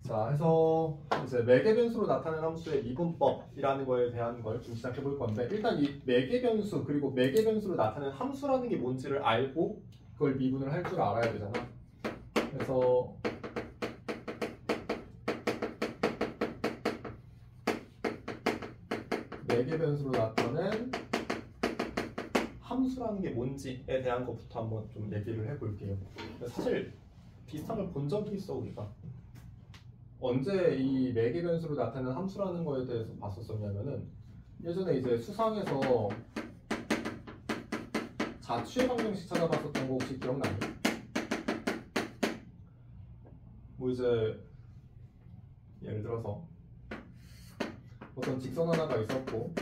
자, 해서 이제 매개 변수로 나타낸 함수의 미분법이라는 거에 대한 걸 좀 시작해 볼 건데, 일단 이 매개 변수 그리고 매개 변수로 나타낸 함수라는 게 뭔지를 알고 그걸 미분을 할 줄 알아야 되잖아. 그래서 매개 변수로 나타낸 함수라는 게 뭔지에 대한 것부터 한번 좀 얘기를 해볼게요. 사실 비슷한 걸 본 적이 있어 우리가. 언제 이 매개 변수로 나타내는 함수라는 거에 대해서 봤었었냐면은 예전에 이제 수상에서 자취의 방정식 찾아봤었던 거 혹시 기억나요? 뭐 이제 예를 들어서 어떤 직선 하나가 있었고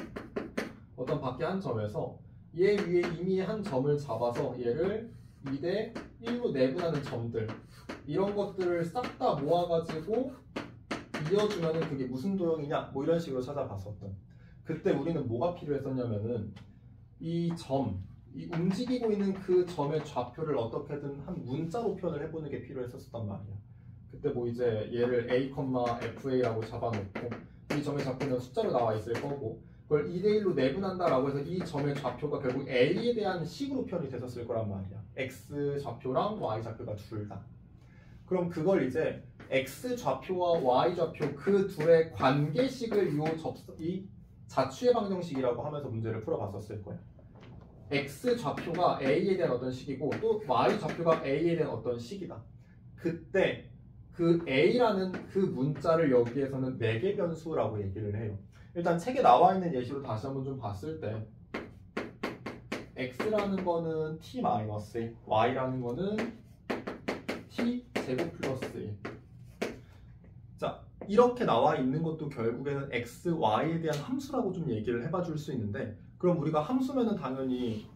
어떤 밖에 한 점에서 얘 위에 이미 한 점을 잡아서 얘를 2대 1로 내분하는 점들, 이런 것들을 싹 다 모아가지고 이어주면은 그게 무슨 도형이냐, 뭐 이런 식으로 찾아봤었던. 그때 우리는 뭐가 필요했었냐면은 이 점, 이 움직이고 있는 그 점의 좌표를 어떻게든 한 문자로 표현을 해보는 게 필요했었단 말이야. 그때 뭐 이제 얘를 a, fa라고 잡아놓고 이 점의 좌표는 숫자로 나와 있을 거고, 그걸 2대1로 내분한다라고 해서 이 점의 좌표가 결국 a에 대한 식으로 표현이 됐었을 거란 말이야. x 좌표랑 y 좌표가 둘 다. 그럼 그걸 이제 x 좌표와 y 좌표 그 둘의 관계식을 이 자취의 방정식이라고 하면서 문제를 풀어봤었을 거야. x 좌표가 a에 대한 어떤 식이고 또 y 좌표가 a에 대한 어떤 식이다. 그때 그 a라는 그 문자를 여기에서는 매개 변수라고 얘기를 해요. 일단 책에 나와 있는 예시로 다시 한번 좀 봤을 때 x라는 거는 t-1, y라는 거는 t 제곱 플러스 1. 자, 이렇게 나와 있는 것도 결국에는 x, y에 대한 함수라고 좀 얘기를 해봐 줄 수 있는데, 그럼 우리가 함수면은 당연히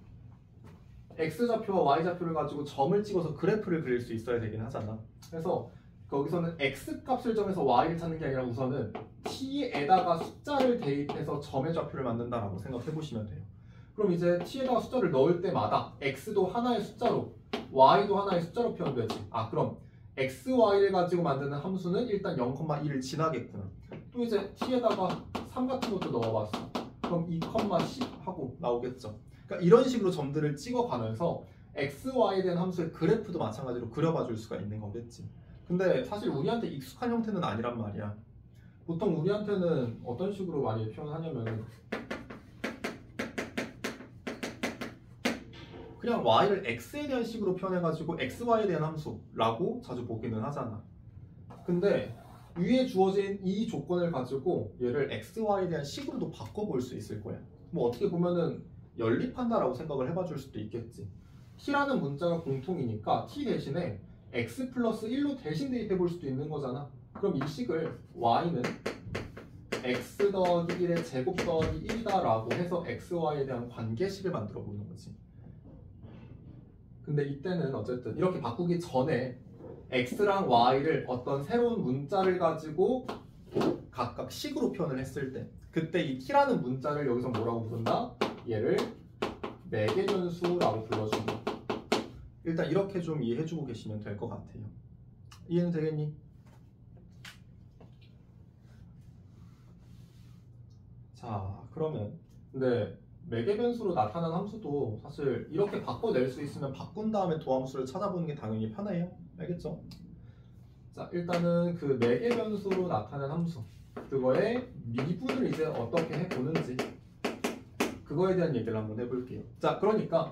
x 좌표와 y 좌표를 가지고 점을 찍어서 그래프를 그릴 수 있어야 되긴 하잖아. 그래서 거기서는 x 값을 정해서 y를 찾는 게 아니라 우선은 t에다가 숫자를 대입해서 점의 좌표를 만든다라고 생각해 보시면 돼요. 그럼 이제 t에다가 숫자를 넣을 때마다 x도 하나의 숫자로 y도 하나의 숫자로 표현되지. 아, 그럼 x, y를 가지고 만드는 함수는 일단 0,1을 지나겠구나. 또 이제 t에다가 3 같은 것도 넣어봤어. 그럼 2,10 하고 나오겠죠. 그러니까 이런 식으로 점들을 찍어가면서 x, y에 대한 함수의 그래프도 마찬가지로 그려봐 줄 수가 있는 거겠지. 근데 사실 우리한테 익숙한 형태는 아니란 말이야. 보통 우리한테는 어떤 식으로 많이 표현하냐면 그냥 y를 x에 대한 식으로 표현해가지고 x, y에 대한 함수라고 자주 보기는 하잖아. 근데 위에 주어진 이 조건을 가지고 얘를 x, y에 대한 식으로도 바꿔볼 수 있을 거야. 뭐 어떻게 보면은 연립한다라고 생각을 해봐 줄 수도 있겠지. t라는 문자가 공통이니까 t 대신에 x 플러스 1로 대신 대입해 볼 수도 있는 거잖아. 그럼 이 식을 y는 x 더하기 1의 제곱 더하기 1이다 라고 해서 x, y에 대한 관계식을 만들어 보는 거지. 근데 이때는 어쨌든 이렇게 바꾸기 전에 x랑 y를 어떤 새로운 문자를 가지고 각각 식으로 표현을 했을 때 그때 이 t라는 문자를 여기서 뭐라고 부른다? 얘를 매개 변수라고 불러준다. 일단 이렇게 좀 이해해주고 계시면 될 것 같아요. 이해는 되겠니? 자, 그러면 근데 매개 변수로 나타난 함수도 사실 이렇게 바꿔낼 수 있으면 바꾼 다음에 도함수를 찾아보는 게 당연히 편해요. 알겠죠? 자, 일단은 그 매개 변수로 나타난 함수 그거의 미분을 이제 어떻게 해보는지 그거에 대한 얘기를 한번 해볼게요. 자, 그러니까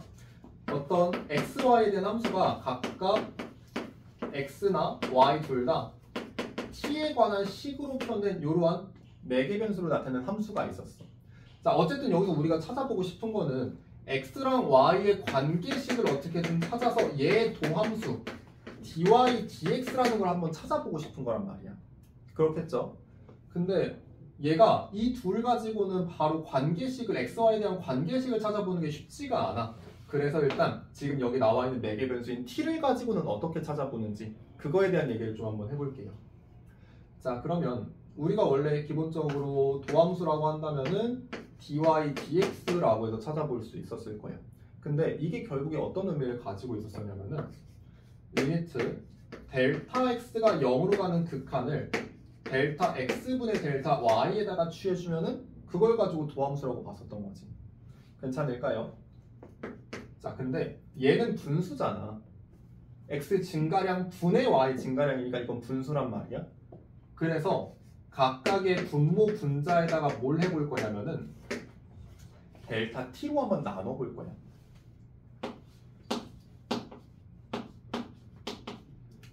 어떤 x, y에 대한 함수가 각각 x나 y 둘 다 t에 관한 식으로 표현된 이러한 매개 변수로 나타내는 함수가 있었어. 자, 어쨌든 여기서 우리가 찾아보고 싶은 거는 x랑 y의 관계식을 어떻게든 찾아서 얘의 도함수 dy, dx라는 걸 한번 찾아보고 싶은 거란 말이야. 그렇겠죠? 근데 얘가 이 둘 가지고는 바로 관계식을 x, y에 대한 관계식을 찾아보는 게 쉽지가 않아. 그래서 일단 지금 여기 나와 있는 매개 변수인 t를 가지고는 어떻게 찾아보는지 그거에 대한 얘기를 좀 한번 해볼게요. 자, 그러면 우리가 원래 기본적으로 도함수라고 한다면은 dy, dx라고 해서 찾아볼 수 있었을 거예요. 근데 이게 결국에 어떤 의미를 가지고 있었냐면은 리미트 델타 x가 0으로 가는 극한을 델타 x분의 델타 y에다가 취해주면은 그걸 가지고 도함수라고 봤었던 거지. 괜찮을까요? 자, 근데 얘는 분수잖아. x 증가량 분의 y 증가량이니까 이건 분수란 말이야. 그래서 각각의 분모 분자에다가 뭘 해볼 거냐면은 델타 t로 한번 나눠볼 거야.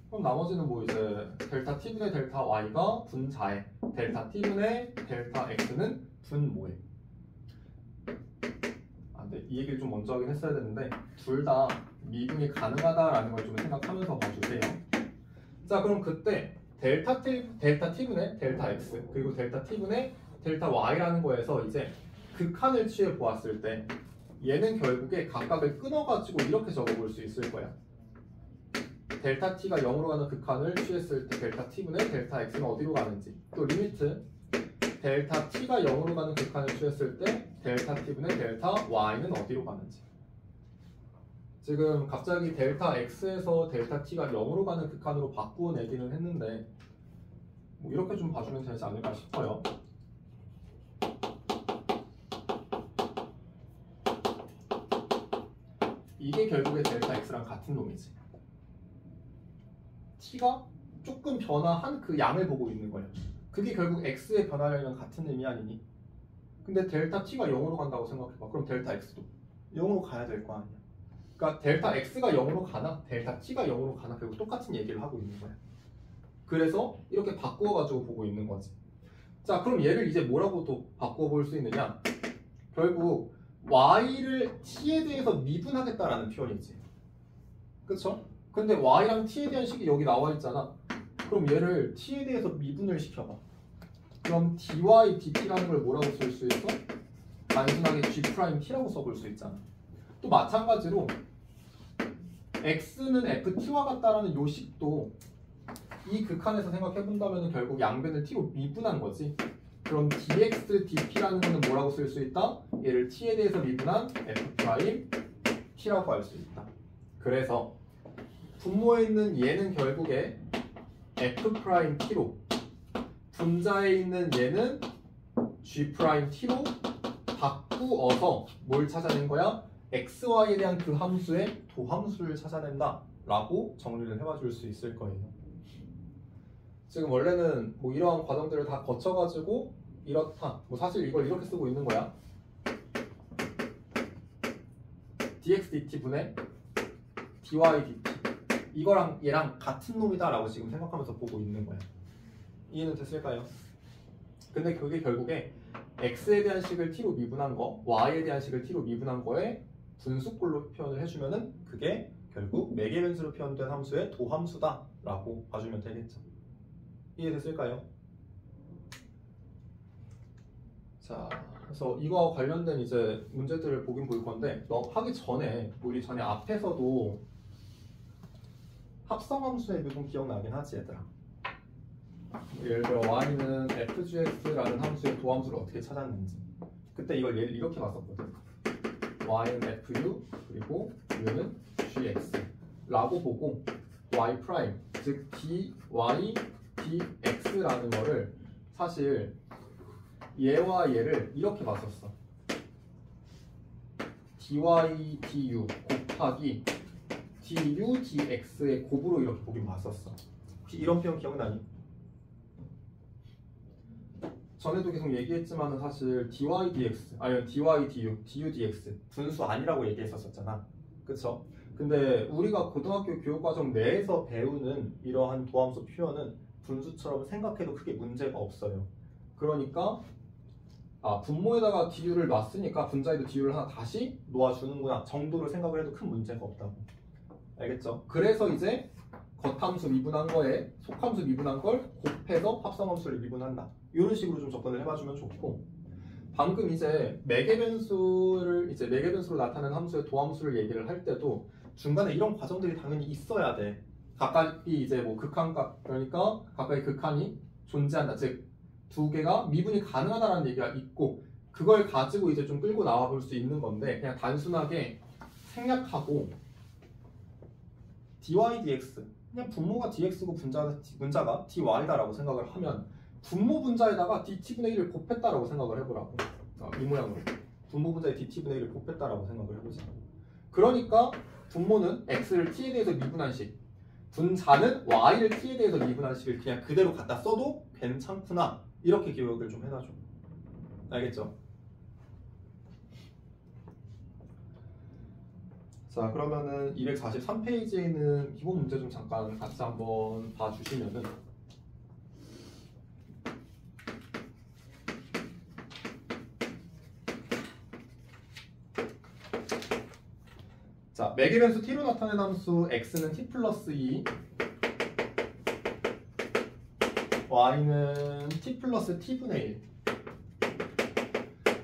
그럼 나머지는 뭐 이제 델타 t분의 델타 y가 분자에, 델타 t분의 델타 x는 분모에. 근데 이 얘기를 좀 먼저 하긴 했어야 되는데 둘 다 미분이 가능하다라는 걸 좀 생각하면서 봐주세요. 자, 그럼 그때 델타 t분의 델타 x 그리고 델타 t분의 델타 y라는 거에서 이제 극한을 취해 보았을 때 얘는 결국에 각각을 끊어가지고 이렇게 적어볼 수 있을 거야. 델타 t가 0으로 가는 극한을 취했을 때 델타 t분의 델타 x는 어디로 가는지, 또 리미트 델타 t가 0으로 가는 극한을 취했을 때 델타 t분의 델타 y는 어디로 가는지. 지금 갑자기 델타 x에서 델타 t가 0으로 가는 극한으로 바꾸어 내기는 했는데 뭐 이렇게 좀 봐주면 되지 않을까 싶어요. 이게 결국에 델타 x랑 같은 놈이지. t가 조금 변화한 그 양을 보고 있는 거예요. 그게 결국 x의 변화량이랑 같은 의미 아니니? 근데 델타 t가 0으로 간다고 생각해봐. 그럼 델타 x도 0으로 가야 될 거 아니야. 그러니까 델타 x가 0으로 가나 델타 t가 0으로 가나 결국 똑같은 얘기를 하고 있는 거야. 그래서 이렇게 바꾸어가지고 보고 있는 거지. 자, 그럼 얘를 이제 뭐라고 또 바꾸어 볼 수 있느냐? 결국 y를 t에 대해서 미분하겠다라는 표현이지. 그쵸? 근데 y랑 t에 대한 식이 여기 나와 있잖아. 그럼 얘를 t에 대해서 미분을 시켜봐. 그럼 dy dt라는 걸 뭐라고 쓸 수 있어? 단순하게 g't라고 써볼 수 있잖아. 또 마찬가지로 x는 ft와 같다라는 요 식도 이 극한에서 생각해본다면 결국 양변을 t로 미분한 거지. 그럼 dx dp라는 거는 뭐라고 쓸 수 있다? 얘를 t에 대해서 미분한 f't라고 할 수 있다. 그래서 분모에 있는 얘는 결국에 f't로, 분자에 있는 얘는 g't로 바꾸어서 뭘 찾아낸 거야? xy에 대한 그 함수의 도함수를 찾아낸다 라고 정리를 해봐 줄 수 있을 거예요. 지금 원래는 뭐 이러한 과정들을 다 거쳐가지고 이렇다, 뭐 사실 이걸 이렇게 쓰고 있는 거야. dx dt 분의 dy dt, 이거랑 얘랑 같은 놈이다 라고 지금 생각하면서 보고 있는 거야. 이해는 됐을까요? 근데 그게 결국에 x에 대한 식을 t로 미분한 거, y에 대한 식을 t로 미분한 거에 분수꼴로 표현을 해주면은 그게 결국 매개변수로 표현된 함수의 도함수다 라고 봐주면 되겠죠. 이해됐을까요? 자, 그래서 이거와 관련된 이제 문제들을 보긴 볼 건데, 하기 전에 우리 전에 앞에서도 합성함수의 미분 기억나긴 하지 얘들아. 예를 들어 y는 fgx라는 함수의 도함수를 어떻게 찾았는지, 그때 이걸 이렇게 봤었거든. y는 fu 그리고 u는 gx 라고 보고 y 프라임, 즉 dy dx라는 거를 사실 얘와 얘를 이렇게 봤었어. dy du 곱하기 du dx의 곱으로 이렇게 보긴 봤었어. 혹시 이런 표현 기억나니? 전에도 계속 얘기했지만 사실 dy dx 아니면 dy du dx 분수 아니라고 얘기했었잖아. 그쵸? 근데 우리가 고등학교 교육과정 내에서 배우는 이러한 도함수 표현은 분수처럼 생각해도 크게 문제가 없어요. 그러니까 분모에다가 du를 놨으니까 분자에도 du를 하나 다시 놓아주는구나 정도로 생각을 해도 큰 문제가 없다고. 알겠죠? 그래서 이제 겉함수 미분한 거에 속함수 미분한 걸 곱해서 합성함수를 미분한다. 이런 식으로 좀 접근을 해봐주면 좋고, 방금 이제 매개변수로 나타나는 함수의 도함수를 얘기를 할 때도 중간에 이런 과정들이 당연히 있어야 돼. 각각이 이제 뭐 극한값, 그러니까 각각의 극한이 존재한다. 즉 두 개가 미분이 가능하다는 얘기가 있고, 그걸 가지고 이제 좀 끌고 나와 볼 수 있는 건데, 그냥 단순하게 생략하고 dy dx 그냥 분모가 dx고 분자가 dy다라고 생각을 하면 분모 분자에다가 dt분의 1을 곱했다라고 생각을 해보라고. 이 모양으로 분모 분자에 dt분의 1을 곱했다라고 생각을 해보자. 그러니까 분모는 x를 t에 대해서 미분한식, 분자는 y를 t에 대해서 미분한식을 그냥 그대로 갖다 써도 괜찮구나, 이렇게 기억을 좀 해놔줘. 알겠죠? 자, 그러면은 243페이지에 있는 기본 문제 좀 잠깐 같이 한번 봐주시면은, 자, 맥의 변수 t로 나타낸 함수 x는 t 플러스 2, y는 t 플러스 t분의 1.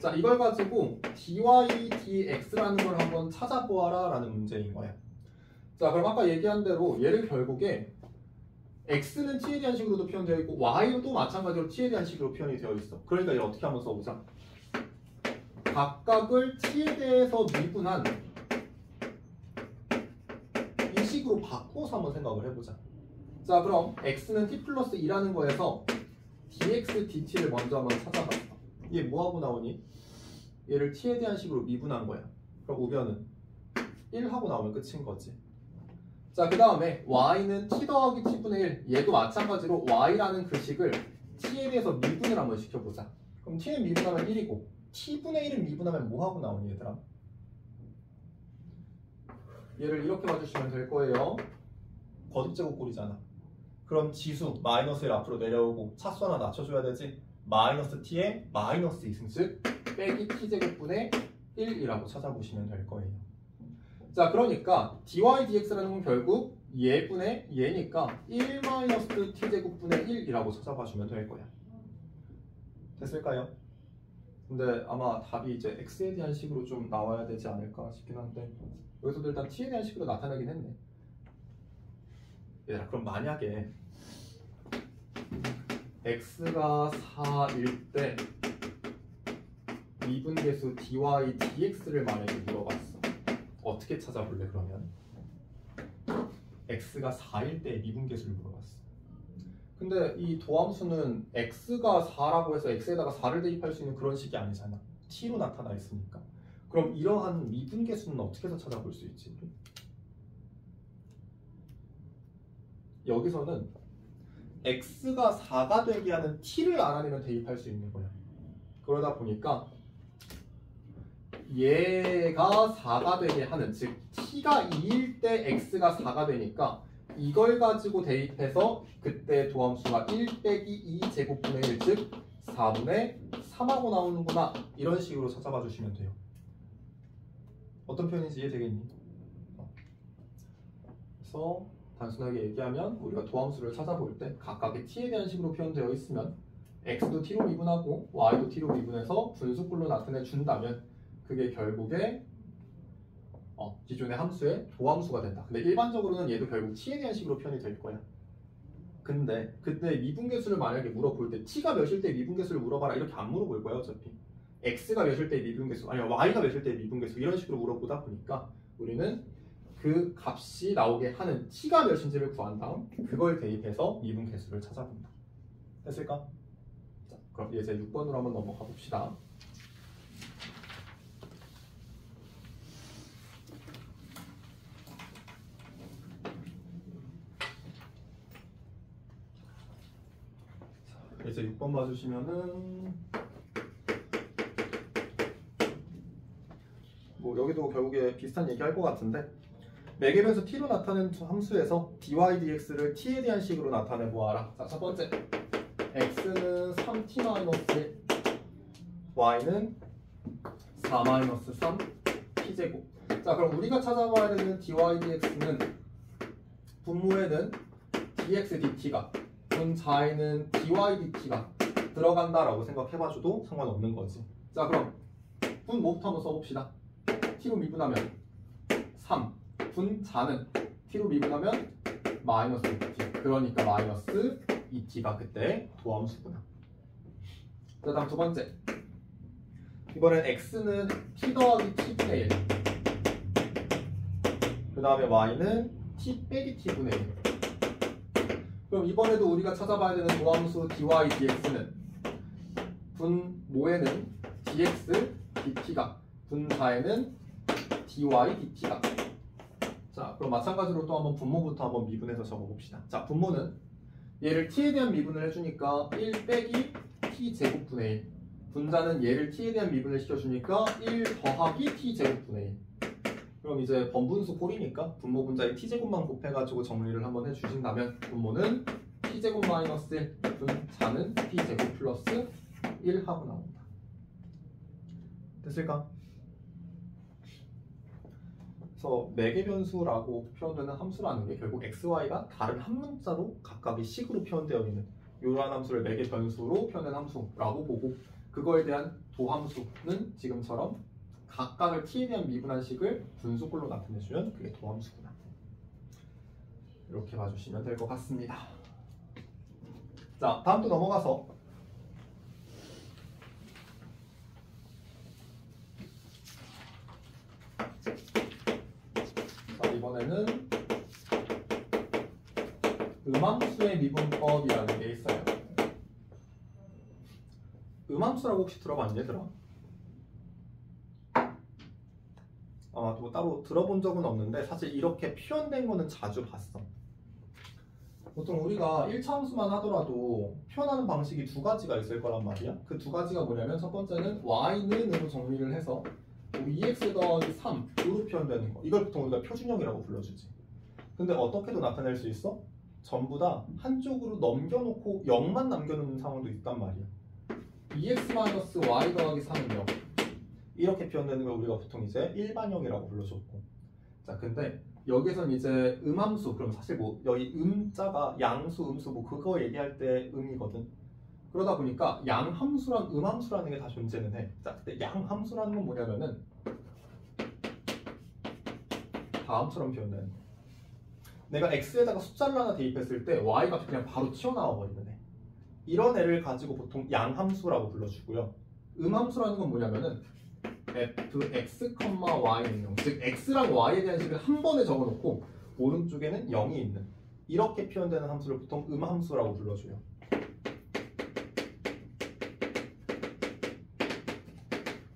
자, 이걸 가지고 dy dx라는 걸 한번 찾아보아라 라는 문제인 거야. 자, 그럼 아까 얘기한 대로 얘를 결국에 x는 t에 대한 식으로도 표현되어 있고 y도 마찬가지로 t에 대한 식으로 표현이 되어 있어. 그러니까 얘를 어떻게 한번 써보자. 각각을 t에 대해서 미분한 이 식으로 바꿔서 한번 생각을 해보자. 자, 그럼 x는 t 플러스 2라는 거에서 dx dt를 먼저 한번 찾아봤어. 이게 뭐하고 나오니? 얘를 t에 대한 식으로 미분한 거야. 그럼 우변은 1하고 나오면 끝인 거지. 자, 그 다음에 y는 t 더하기 t분의 1, 얘도 마찬가지로 y라는 그 식을 t에 대해서 미분을 한번 시켜보자. 그럼 t는 미분하면 1이고 t분의 1은 미분하면 뭐하고 나오니 얘들아? 얘를 이렇게 봐주시면 될 거예요. 거듭제곱꼴이잖아. 그럼 지수 마이너스 1 앞으로 내려오고 차수 하나 낮춰줘야 되지. 마이너스 t에 마이너스 2승, 즉 빼기 t제곱분의 1이라고 찾아보시면 될 거예요. 자, 그러니까 dy dx라는 건 결국 얘분의 얘니까 1 마이너스 t제곱분의 1이라고 찾아봐주면 될 거야. 됐을까요? 근데 아마 답이 이제 x에 대한 식으로 좀 나와야 되지 않을까 싶긴 한데 여기서도 일단 t에 대한 식으로 나타나긴 했네. 얘들아, 그럼 만약에 x가 4일 때 미분계수 dy dx를 만약에 물어봤어. 어떻게 찾아볼래 그러면? x가 4일 때 미분계수를 물어봤어. 근데 이 도함수는 x가 4라고 해서 x에다가 4를 대입할 수 있는 그런 식이 아니잖아. t로 나타나 있으니까. 그럼 이러한 미분계수는 어떻게 해서 찾아볼 수 있지? 여기서는 x가 4가 되게 하는 t를 알아내면 대입할 수 있는 거야. 그러다 보니까 얘가 4가 되게 하는, 즉 t가 2일 때 x가 4가 되니까 이걸 가지고 대입해서 그때 도함수가 1 빼기 2 제곱분의 1, 즉 4분의 3하고 나오는구나, 이런 식으로 찾아봐 주시면 돼요. 어떤 표현인지 이해되겠니? 그래서 단순하게 얘기하면 우리가 도함수를 찾아볼 때 각각의 t에 대한 식으로 표현되어 있으면 x도 t로 미분하고 y도 t로 미분해서 분수꼴로 나타내 준다면 그게 결국에 기존의 함수의 도함수가 된다. 근데 일반적으로는 얘도 결국 t에 대한 식으로 표현이 될 거야. 근데 그때 미분계수를 만약에 물어볼 때 t가 몇일 때 미분계수를 물어봐라 이렇게 안 물어볼 거야 어차피. x가 몇일 때 미분계수, 아니 y가 몇일 때 미분계수, 이런 식으로 물어보다 보니까 우리는 그 값이 나오게 하는 t가 몇인지를 구한 다음 그걸 대입해서 미분계수를 찾아본다. 됐을까? 자, 그럼 이제 6번으로 한번 넘어가 봅시다. 자, 이제 6번 봐주시면은 뭐 여기도 결국에 비슷한 얘기 할 것 같은데, 맥의 변수 t로 나타낸 함수에서 dy dx를 t에 대한 식으로 나타내 보아라. 자, 첫 번째 x는 3t-1, y는 4-3 t제곱. 자, 그럼 우리가 찾아봐야 되는 dy dx는 분모에는 dx dt가, 분자에는 dy dt가 들어간다라고 생각해봐줘도 상관없는 거지. 자, 그럼 분모부터 한번 써봅시다. t로 미분하면 3, 분자는 t로 미분하면 마이너스 2t, 그러니까 마이너스 2t가 그때 도함수구나. 자, 다음 두 번째, 이번엔 x는 t 더하기 t분의 1, 그 다음에 y는 t 빼기 t분의 1. 그럼 이번에도 우리가 찾아봐야 되는 도함수 dy dx는 분모에는 dx dt가 분자에는 dy dt가. 자, 그럼 마찬가지로 또 한번 분모부터 한번 미분해서 적어봅시다. 자, 분모는 얘를 t에 대한 미분을 해주니까 1 빼기 t제곱분의 1. 분자는 얘를 t에 대한 미분을 시켜주니까 1 더하기 t제곱분의 1. 그럼 이제 번분수 꼴이니까 분모 분자에 t제곱만 곱해가지고 정리를 한번 해주신다면 분모는 t제곱 마이너스 1, 분자는 t제곱 플러스 1 하고 나온다. 됐을까? 그래서 매개 변수라고 표현되는 함수라는 게 결국 xy가 다른 한 문자로 각각의 식으로 표현되어 있는 이러한 함수를 매개 변수로 표현된 함수라고 보고, 그거에 대한 도함수는 지금처럼 각각을 t에 대한 미분한 식을 분수꼴로 나타내주면 그게 도함수구나. 이렇게 봐주시면 될 것 같습니다. 자, 다음 또 넘어가서 이번에는 음함수의 미분법이라는 게 있어요. 음함수라고 혹시 들어봤니, 얘들아? 뭐 따로 들어본 적은 없는데 사실 이렇게 표현된 거는 자주 봤어. 보통 우리가 1차 함수만 하더라도 표현하는 방식이 두 가지가 있을 거란 말이야. 그 두 가지가 뭐냐면 첫 번째는 y는으로 정리를 해서 2x 더하기 3으로 표현되는 거. 이걸 보통 우리가 표준형이라고 불러주지. 근데 어떻게도 나타낼 수 있어? 전부 다 한쪽으로 넘겨놓고 0만 남겨놓는 상황도 있단 말이야. 2x-y 더하기 3은 0. 이렇게 표현되는 걸 우리가 보통 이제 일반형이라고 불러줬고. 자, 근데 여기선 이제 음함수, 그럼 사실 뭐 여기 음자가 양수, 음수 뭐 그거 얘기할 때 음이거든. 그러다 보니까 양함수랑 음함수라는 게 다 존재는 해. 자, 근데 양함수라는 건 뭐냐면은 다음처럼 표현되는 거. 내가 x에다가 숫자를 하나 대입했을 때 y가 그냥 바로 튀어나와 버리는 애. 이런 애를 가지고 보통 양함수라고 불러주고요. 음함수라는 건 뭐냐면은 fx, y는 0. 즉 x랑 y에 대한 식을 한 번에 적어놓고 오른쪽에는 0이 있는 이렇게 표현되는 함수를 보통 음함수라고 불러줘요.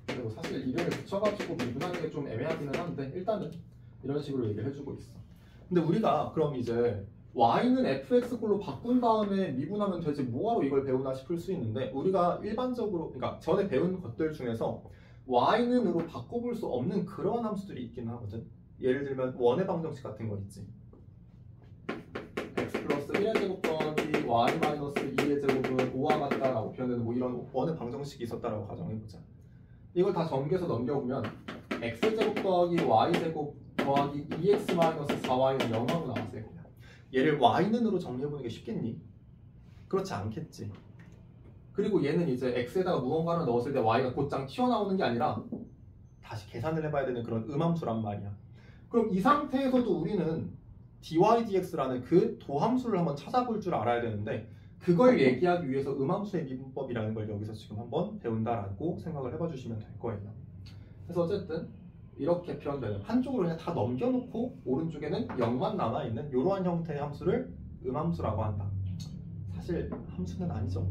그리고 사실 이름을 붙여가지고 미분하는 게 좀 애매하기는 한데 일단은 이런 식으로 얘기를 해주고 있어. 근데 우리가 그럼 이제 y는 fx꼴로 바꾼 다음에 미분하면 되지 뭐하러 이걸 배우나 싶을 수 있는데, 우리가 일반적으로 그러니까 전에 배운 것들 중에서 y는으로 바꿔볼 수 없는 그런 함수들이 있긴 하거든. 예를 들면 원의 방정식 같은 거 있지. x 플러스 1의 제곱 더하기 y 마이너스 2의 제곱은 5와 같다라고 표현되는 뭐 이런 원의 방정식이 있었다라고 가정해보자. 이걸 다 전개해서 넘겨보면 x제곱 더하기 y제곱 더하기 2x 마이너스 4y는 0하고 나왔어요. 그냥. 얘를 y는으로 정리해보는 게 쉽겠니? 그렇지 않겠지. 그리고 얘는 이제 x에다가 무언가를 넣었을 때 y가 곧장 튀어나오는 게 아니라 다시 계산을 해봐야 되는 그런 음함수란 말이야. 그럼 이 상태에서도 우리는 dy dx라는 그 도함수를 한번 찾아볼 줄 알아야 되는데, 그걸 얘기하기 위해서 음함수의 미분법이라는 걸 여기서 지금 한번 배운다라고 생각을 해봐 주시면 될 거예요. 그래서 어쨌든 이렇게 표현되는, 한쪽으로 그냥 다 넘겨놓고 오른쪽에는 0만 남아있는 이러한 형태의 함수를 음함수라고 한다. 사실 함수는 아니죠.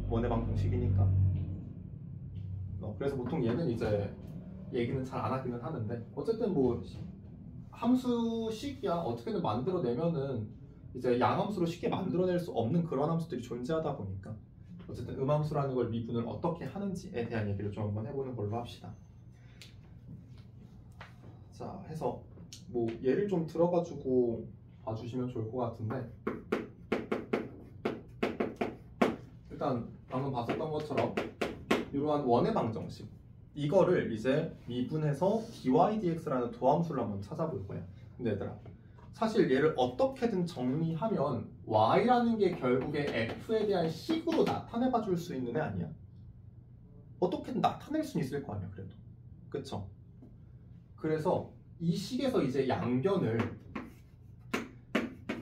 원의 방정식이니까. 그래서 보통 얘는 이제 얘기는 잘 안 하기는 하는데, 어쨌든 뭐 함수식이야 어떻게든 만들어내면은 이제 양함수로 쉽게 만들어낼 수 없는 그런 함수들이 존재하다 보니까 어쨌든 음함수라는 걸 미분을 어떻게 하는지에 대한 얘기를 좀 한번 해보는 걸로 합시다. 자, 해서 뭐 예를 좀 들어가지고 봐주시면 좋을 것 같은데, 일단 방금 봤었던 것처럼 이러한 원의 방정식, 이거를 이제 미분해서 dy dx라는 도함수를 한번 찾아볼 거야. 근데 얘들아, 사실 얘를 어떻게든 정리하면 y라는 게 결국에 f에 대한 식으로 나타내봐 줄 수 있는 애 아니야? 어떻게든 나타낼 수 있을 거 아니야, 그래도. 그쵸? 그래서 이 식에서 이제 양변을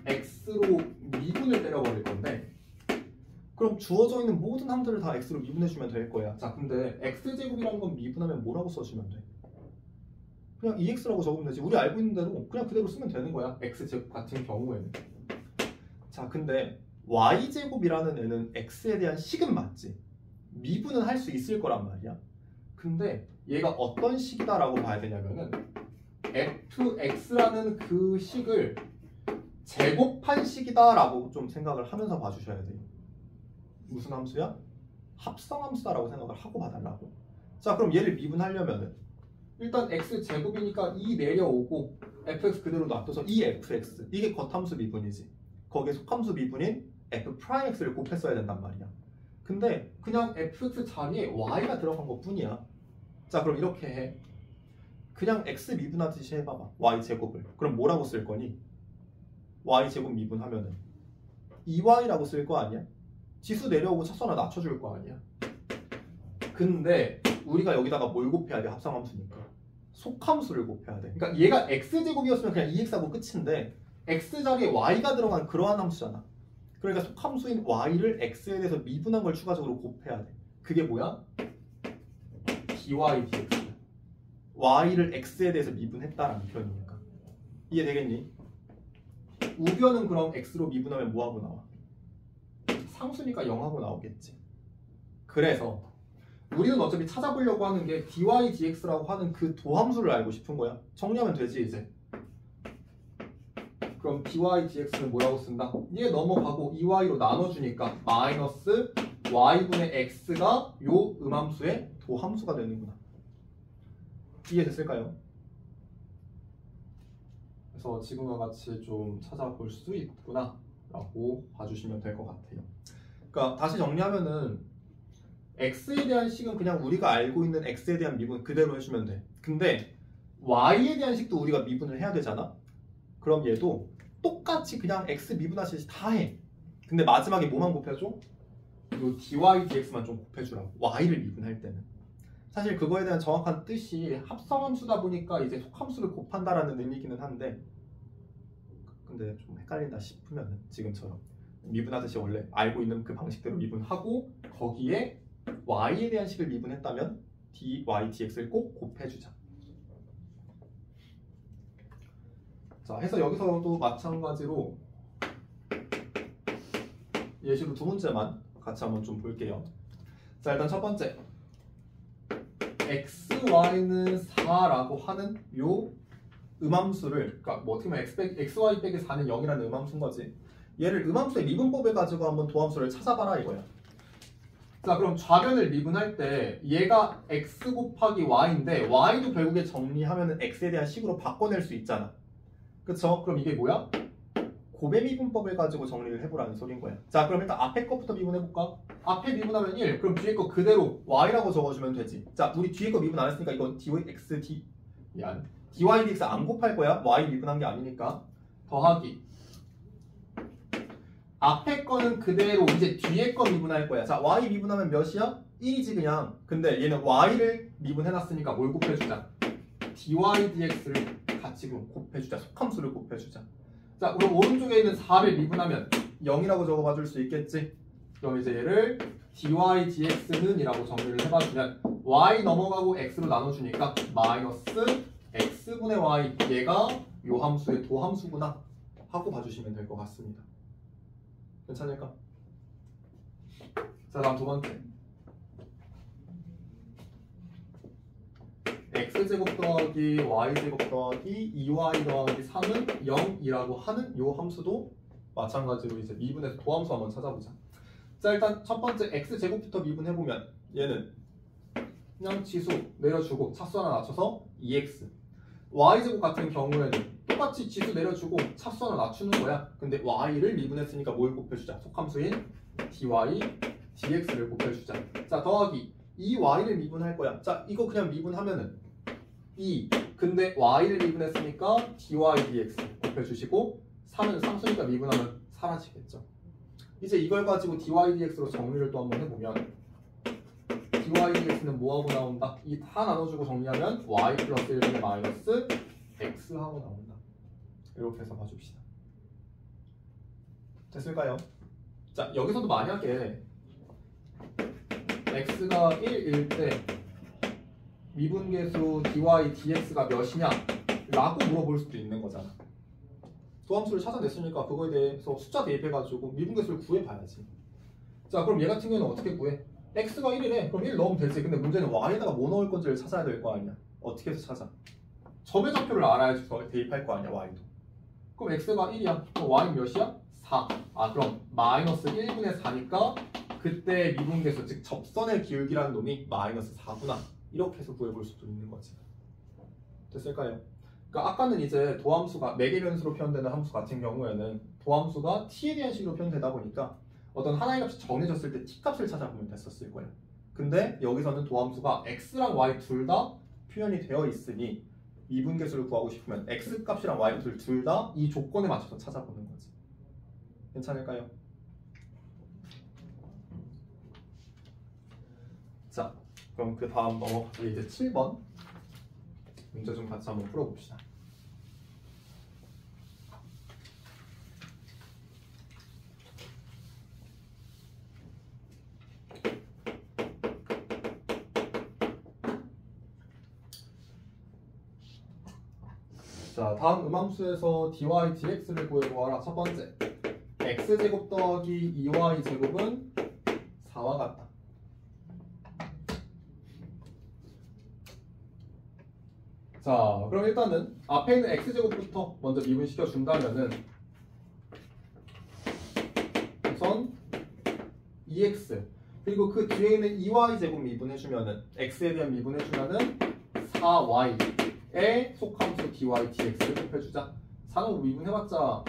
x로 미분을 때려버릴 건데, 그럼 주어져 있는 모든 함들을 다 x로 미분해주면 될 거야. 자, 근데 x제곱이라는 건 미분하면 뭐라고 써주면 돼? 그냥 2x라고 적으면 되지. 우리 알고 있는 대로 그냥 그대로 쓰면 되는 거야. x제곱 같은 경우에는. 자, 근데 y제곱이라는 애는 x에 대한 식은 맞지? 미분은 할 수 있을 거란 말이야. 근데 얘가 어떤 식이다라고 봐야 되냐면은 fx라는 그 식을 제곱한 식이다라고 좀 생각을 하면서 봐주셔야 돼요. 무슨 함수야? 합성함수다라고 생각을 하고 봐달라고. 자, 그럼 얘를 미분하려면은 일단 x제곱이니까 2 내려오고 fx 그대로 놔둬서 2fx, 이게 겉함수 미분이지. 거기에 속함수 미분인 f'x를 곱했어야 된단 말이야. 근데 그냥 fx 자리에 y가 들어간 것 뿐이야. 자, 그럼 이렇게 해. 그냥 x 미분하듯이 해봐봐. y제곱을. 그럼 뭐라고 쓸 거니? y제곱 미분하면은 2y라고 쓸 거 아니야? 지수 내려오고 차수하나 낮춰줄 거 아니야? 근데 우리가 여기다가 뭘 곱해야 돼? 합성함수니까 속함수를 곱해야 돼. 그러니까 얘가 x제곱이었으면 그냥 2x하고 끝인데 x 자리에 y가 들어간 그러한 함수잖아. 그러니까 속함수인 y를 x에 대해서 미분한 걸 추가적으로 곱해야 돼. 그게 뭐야? dy dx. y를 x에 대해서 미분했다라는 표현이니까. 이해되겠니? 우변은 그럼 x로 미분하면 뭐하고 나와? 상수니까 0하고 나오겠지. 그래서 우리는 어차피 찾아보려고 하는 게 dy dx라고 하는 그 도함수를 알고 싶은 거야. 정리하면 되지 이제. 그럼 dy dx는 뭐라고 쓴다? 얘 넘어가고 2y로 나눠주니까 마이너스 y분의 x가 요 음함수의 도함수가 되는구나. 이해됐을까요? 그래서 지금과 같이 좀 찾아볼 수 있구나 라고 봐주시면 될 것 같아요. 그러니까 다시 정리하면은 x에 대한 식은 그냥 우리가 알고 있는 x에 대한 미분 그대로 해주면 돼. 근데 y에 대한 식도 우리가 미분을 해야 되잖아. 그럼 얘도 똑같이 그냥 x 미분하시듯이 다 해. 근데 마지막에 뭐만 곱해줘? 요 dy dx만 좀 곱해주라고. y를 미분할 때는. 사실 그거에 대한 정확한 뜻이 합성함수다 보니까 이제 속함수를 곱한다라는 의미이기는 한데, 근데 좀 헷갈린다 싶으면 지금처럼 미분하듯이 원래 알고 있는 그 방식대로 미분하고 거기에 y에 대한 식을 미분했다면 dy dx를 꼭 곱해주자. 자, 해서 여기서도 마찬가지로 예시로 두 문제만 같이 한번 좀 볼게요. 자, 일단 첫 번째 xy는 4라고 하는 요 음함수를, 그러니까 뭐 어떻게 보면 xy 빼기 4는 0이라는 음함수인 거지. 얘를 음함수의 미분법을 가지고 한번 도함수를 찾아봐라 이거야. 자, 그럼 좌변을 미분할 때 얘가 x 곱하기 y인데 y도 결국에 정리하면은 x에 대한 식으로 바꿔낼 수 있잖아. 그쵸? 그럼 이게 뭐야? 곱의 미분법을 가지고 정리를 해보라는 소린 거야. 자, 그럼 일단 앞에 거부터 미분해볼까? 앞에 미분하면 1, 그럼 뒤에 거 그대로 y라고 적어주면 되지. 자, 우리 뒤에 거 미분 안 했으니까 이건 dy dx 안 곱할 거야. y 미분한 게 아니니까. 더하기 앞에 거는 그대로 이제 뒤에 거 미분할 거야. 자, y 미분하면 몇이야? 1이지 그냥. 근데 얘는 y를 미분해놨으니까 뭘 곱해주자? dy dx를 같이 곱해주자. 속함수를 곱해주자. 자, 그럼 오른쪽에 있는 4를 미분하면 0이라고 적어봐 줄 수 있겠지? 그럼 이제 얘를 dy dx는 이라고 정리를 해봐주면 y 넘어가고 x로 나눠주니까 마이너스 x분의 y, 얘가 요 함수의 도함수구나 하고 봐주시면 될 것 같습니다. 괜찮을까? 자, 다음 두 번째 x제곱 더하기 y제곱 더하기 2y 더하기 3은 0이라고 하는 요 함수도 마찬가지로 이제 미분해서 도함수 한번 찾아보자. 자, 일단 첫 번째 x제곱부터 미분해보면 얘는 그냥 지수 내려주고 차수 하나 낮춰서 2x. y제곱 같은 경우에는 똑같이 지수 내려주고 차수 하나 낮추는 거야. 근데 y를 미분했으니까 뭘 곱해주자? 속함수인 dy dx를 곱해주자. 자, 더하기 이 y를 미분할 거야. 자, 이거 그냥 미분하면은 2. 근데 y를 미분했으니까 dy dx 곱해주시고 3은 상수니까 미분하면 사라지겠죠. 이제 이걸 가지고 dy dx로 정리를 또 한번 해보면 dy dx는 뭐하고 나온다? 이 다 나눠주고 정리하면 y 플러스 1분의 마이너스 x 하고 나온다. 이렇게 해서 봐줍시다. 됐을까요? 자, 여기서도 만약에 x가 1일 때 미분계수 dy dx가 몇이냐? 라고 물어볼 수도 있는 거잖아. 도함수를 찾아냈으니까 그거에 대해서 숫자 대입해가지고 미분계수를 구해봐야지. 자, 그럼 얘 같은 경우는 어떻게 구해? x가 1이래. 그럼 1 넣으면 되지. 근데 문제는 y에다가 뭐 넣을 건지를 찾아야 될 거 아니야. 어떻게 해서 찾아? 점의 좌표를 알아야지 대입할 거 아니야, y도. 그럼 x가 1이야. 그럼 y 몇이야? 4. 아, 그럼 마이너스 1분의 4니까 그때 미분계수, 즉 접선의 기울기라는 놈이 마이너스 4구나. 이렇게 해서 구해볼 수도 있는 거지. 됐을까요? 그러니까 아까는 이제 도함수가 매개 변수로 표현되는 함수 같은 경우에는 도함수가 t에 대한 식으로 표현되다 보니까 어떤 하나의 값이 정해졌을 때 t 값을 찾아보면 됐었을 거예요. 근데 여기서는 도함수가 x랑 y 둘 다 표현이 되어 있으니 미분계수를 구하고 싶으면 x 값이랑 y 값을 둘 다 이 조건에 맞춰서 찾아보는 거지. 괜찮을까요? 자, 그럼 그 다음 넘어가서 이제 7번 문제 좀 같이 한번 풀어봅시다. 자, 다음 음함수에서 dy dx를 구해보아라. 첫 번째, x제곱 더하기 2y제곱은 4와 같다. 자, 그럼 일단은 앞에 있는 x제곱부터 먼저 미분시켜 준다면은 우선 2x 그리고 그 뒤에 있는 2y제곱 미분해주면은 x에 대한 미분해주면은 4y에 속함수 dy dx를 곱해주자. 4는 미분해봤자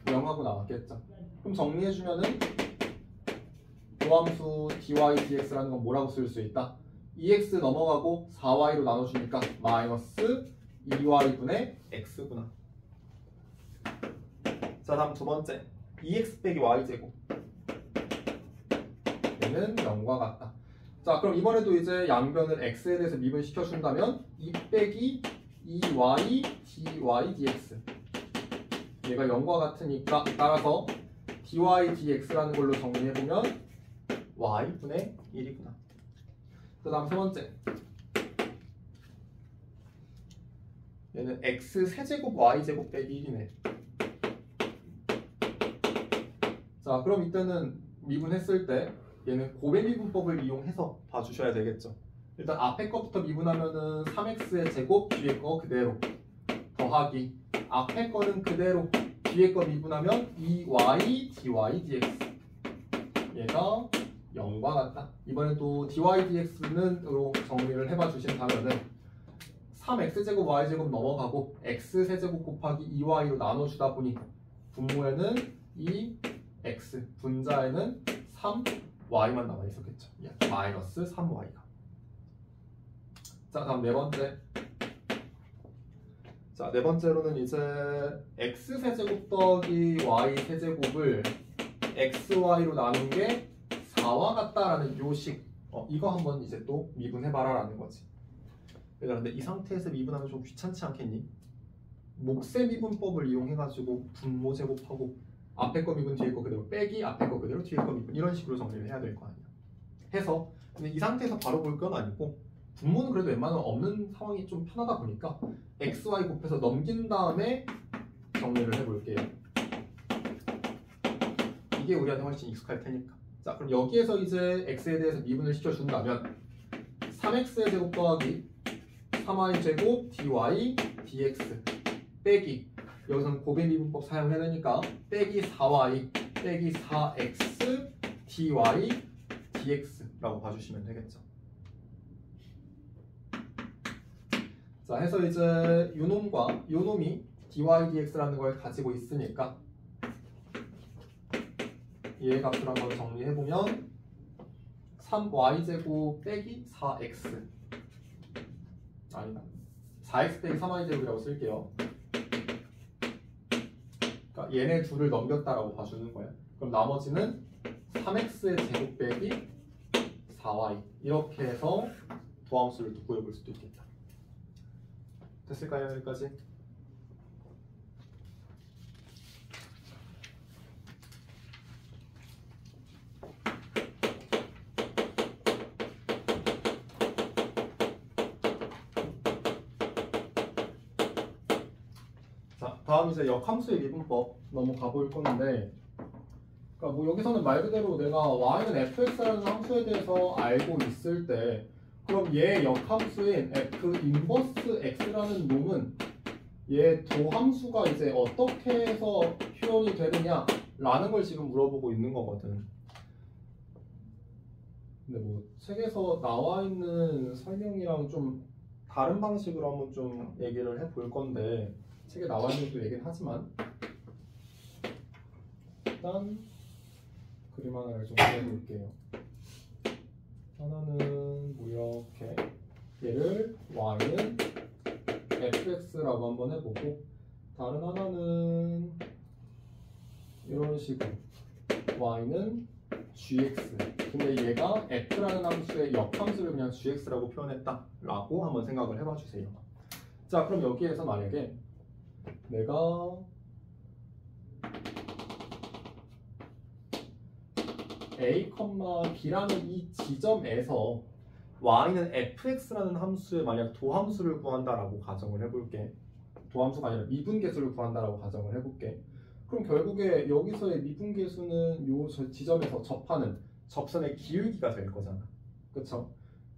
0하고 나왔겠죠. 그럼 정리해주면은 도함수 dy dx라는 건 뭐라고 쓸 수 있다? 2x 넘어가고 4y로 나눠주니까 마이너스 2y분의 x구나. 자, 다음 두 번째 2x 빼기 y제곱 얘는 0과 같다. 자, 그럼 이번에도 이제 양변을 x에 대해서 미분시켜준다면 2 빼기 2y dy dx 얘가 0과 같으니까 따라서 dy dx라는 걸로 정리해보면 y분의 1이구나. 그 다음 세 번째 얘는 x 세제곱 y제곱 빼기 1이네. 자, 그럼 이때는 미분했을 때 얘는 고배미분법을 이용해서 봐주셔야 되겠죠. 일단 앞에 거부터 미분하면은 3x의 제곱 뒤에 거 그대로 더하기 앞에 거는 그대로 뒤에 거 미분하면 2y dy dx 얘가 0과 같다. 이번엔 또 dy dx는으로 정리를 해봐 주신다면은 3x제곱 y제곱 넘어가고 x세제곱 곱하기 2y로 나눠주다 보니 분모에는 2x 분자에는 3y만 남아있었겠죠. 마이너스 3y가. 자, 다음 네 번째. 자, 네 번째로는 이제 x세제곱 더하기 y세제곱을 xy로 나눈 게 4와 같다라는 요식 이거 한번 이제 또 미분해봐라 라는 거지. 얘들아, 근데 이 상태에서 미분하면 좀 귀찮지 않겠니? 몫의 미분법을 이용해가지고 분모 제곱하고 앞에 거 미분 뒤에 거 그대로 빼기 앞에 거 그대로 뒤에 거 미분 이런 식으로 정리를 해야 될 거 아니야. 해서 근데 이 상태에서 바로 볼 건 아니고 분모는 그래도 웬만하면 없는 상황이 좀 편하다 보니까 xy 곱해서 넘긴 다음에 정리를 해볼게요. 이게 우리한테 훨씬 익숙할 테니까. 자, 그럼 여기에서 이제 x에 대해서 미분을 시켜준다면 3x의 제곱 더하기 3y 제곱 dy dx 빼기 여기서는 고배미분법 사용해야 되니까 빼기 4y 빼기 4x dy dx라고 봐주시면 되겠죠. 자, 해서 이제 요놈과 요놈이 dy dx라는 걸 가지고 있으니까 얘의 값을 한번 정리해보면 3y제곱 빼기 4x 아니다 4x 빼기 3y제곱이라고 쓸게요. 그러니까 얘네 둘을 넘겼다라고 봐주는 거예요. 그럼 나머지는 3x의 제곱 빼기 4y 이렇게 해서 도함수를 또 구해볼 수도 있겠다. 됐을까요? 여기까지? 자, 자, 다음 이제 역함수의 미분법 넘어가 볼 건데, 그러니까 뭐 여기서는 말 그대로 내가 y는 fx라는 함수에 대해서 알고 있을 때, 그럼 얘 역함수인 f 인버스 x라는 놈은 얘 도함수가 이제 어떻게 해서 표현이 되느냐라는 걸 지금 물어보고 있는 거거든. 근데 뭐 책에서 나와 있는 설명이랑 좀 다른 방식으로 한번 좀 얘기를 해볼 건데, 책에 나와 있는 것도 얘기는 하지만 일단 그림 하나를 좀 그려볼게요. 하나는 뭐 이렇게 얘를 y는 fx라고 한번 해보고, 다른 하나는 이런 식으로 y는 gx. 근데 얘가 f라는 함수의 역함수를 그냥 gx라고 표현했다라고 한번 생각을 해봐 주세요. 자, 그럼 여기에서 만약에 내가 a, b라는 이 지점에서 y는 fx라는 함수의 만약 도함수를 구한다라고 가정을 해볼게. 도함수가 아니라 미분계수를 구한다라고 가정을 해볼게. 그럼 결국에 여기서의 미분계수는 요 지점에서 접하는 접선의 기울기가 될 거잖아. 그쵸?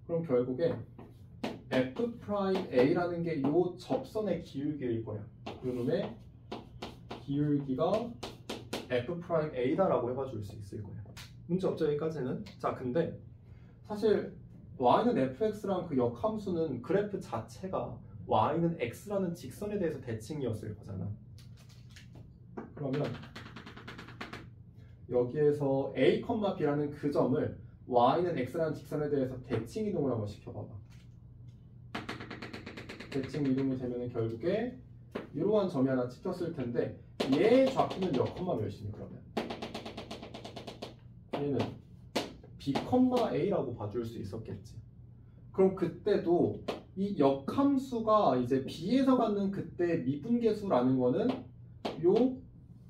그럼 결국에 f'a라는 게 요 접선의 기울기일 거야. 요놈의 기울기가 f'a다라고 해봐 줄 수 있을 거야. 문제 없죠, 여기까지는? 자, 근데 사실 y는 fx랑 그 역함수는 그래프 자체가 y는 x라는 직선에 대해서 대칭이었을 거잖아. 그러면 여기에서 a, b라는 그 점을 y는 x라는 직선에 대해서 대칭 이동을 한번 시켜봐봐. 대칭 이동이 되면 결국에 이러한 점이 하나 찍혔을 텐데, 얘의 좌표는 몇 컴마 몇이니 그러면? 얘는 b, a라고 봐줄 수 있었겠지. 그럼 그때도 이 역함수가 이제 b에서 갖는 그때 미분계수라는 거는 요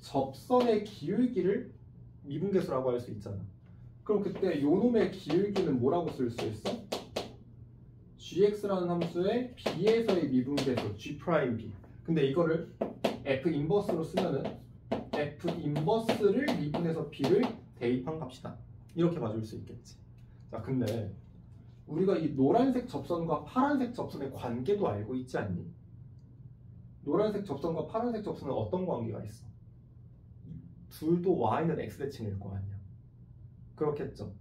접선의 기울기를 미분계수라고 할 수 있잖아. 그럼 그때 요 놈의 기울기는 뭐라고 쓸 수 있어? gx라는 함수의 b에서의 미분계수 g'(b). 근데 이거를 f 인버스로 쓰면은 f 인버스를 미분해서 b를 대입한 값이다. 이렇게 봐줄 수 있겠지. 자, 근데 우리가 이 노란색 접선과 파란색 접선의 관계도 알고 있지 않니? 노란색 접선과 파란색 접선은 어떤 관계가 있어? 둘도 y는 x 대칭일 거 아니야. 그렇겠죠.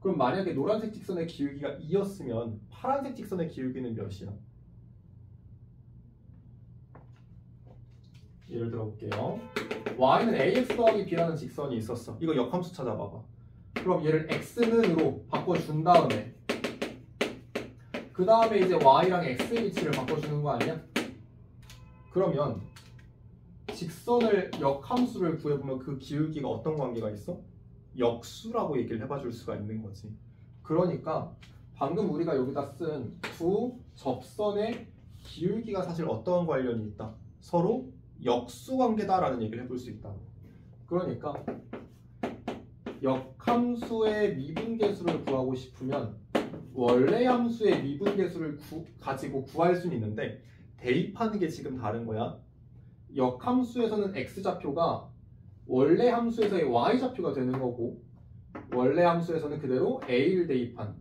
그럼 만약에 노란색 직선의 기울기가 2였으면 파란색 직선의 기울기는 몇이야? 예를 들어 볼게요. y는 ax 더하기 b라는 직선이 있었어. 이거 역함수 찾아봐봐. 그럼 얘를 x는으로 바꿔준 다음에 그 다음에 이제 y랑 x의 위치를 바꿔주는 거 아니야? 그러면 직선을 역함수를 구해보면 그 기울기가 어떤 관계가 있어? 역수라고 얘기를 해봐 줄 수가 있는 거지. 그러니까 방금 우리가 여기다 쓴 두 접선의 기울기가 사실 어떠한 관련이 있다? 서로 역수 관계다라는 얘기를 해볼 수 있다. 그러니까 역함수의 미분계수를 구하고 싶으면 원래 함수의 미분계수를 가지고 구할 수는 있는데 대입하는 게 지금 다른 거야. 역함수에서는 x좌표가 원래 함수에서의 y좌표가 되는 거고, 원래 함수에서는 그대로 a를 대입한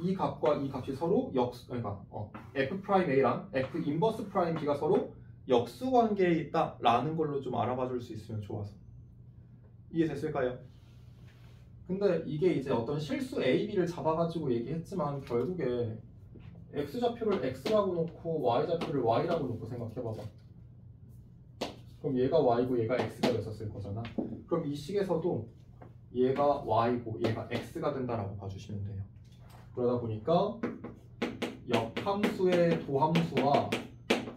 이 값과 이 값이 서로 역수, 그러니까 f'a랑 f 인버스 프라임 b가 서로 역수 관계에 있다라는 걸로 좀 알아봐 줄 수 있으면 좋아서. 이해됐을까요? 근데 이게 이제 어떤 실수 a, b를 잡아가지고 얘기했지만 결국에 x좌표를 x라고 놓고 y좌표를 y라고 놓고 생각해봐봐. 그럼 얘가 y고 얘가 x가 됐었을 거잖아. 그럼 이 식에서도 얘가 y고 얘가 x가 된다라고 봐주시면 돼요. 그러다 보니까 역함수의 도함수와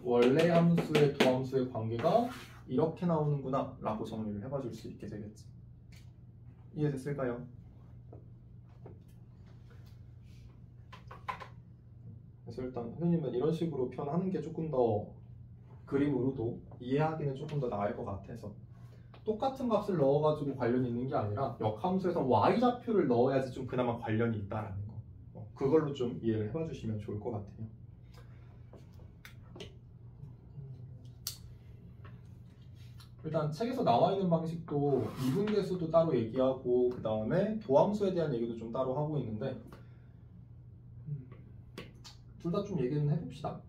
원래 함수의 도함수의 관계가 이렇게 나오는구나 라고 정리를 해봐 줄 수 있게 되겠지. 이해됐을까요? 그래서 일단 선생님은 이런 식으로 표현하는 게 조금 더 그림으로도 이해하기는 조금 더 나을 것 같아서, 똑같은 값을 넣어가지고 관련이 있는 게 아니라 역함수에서 y좌표를 넣어야지 좀 그나마 관련이 있다라는 거, 그걸로 좀 이해를 해봐 주시면 좋을 것 같아요. 일단 책에서 나와 있는 방식도 미분계수도 따로 얘기하고 그 다음에 도함수에 대한 얘기도 좀 따로 하고 있는데 둘 다 좀 얘기는 해봅시다.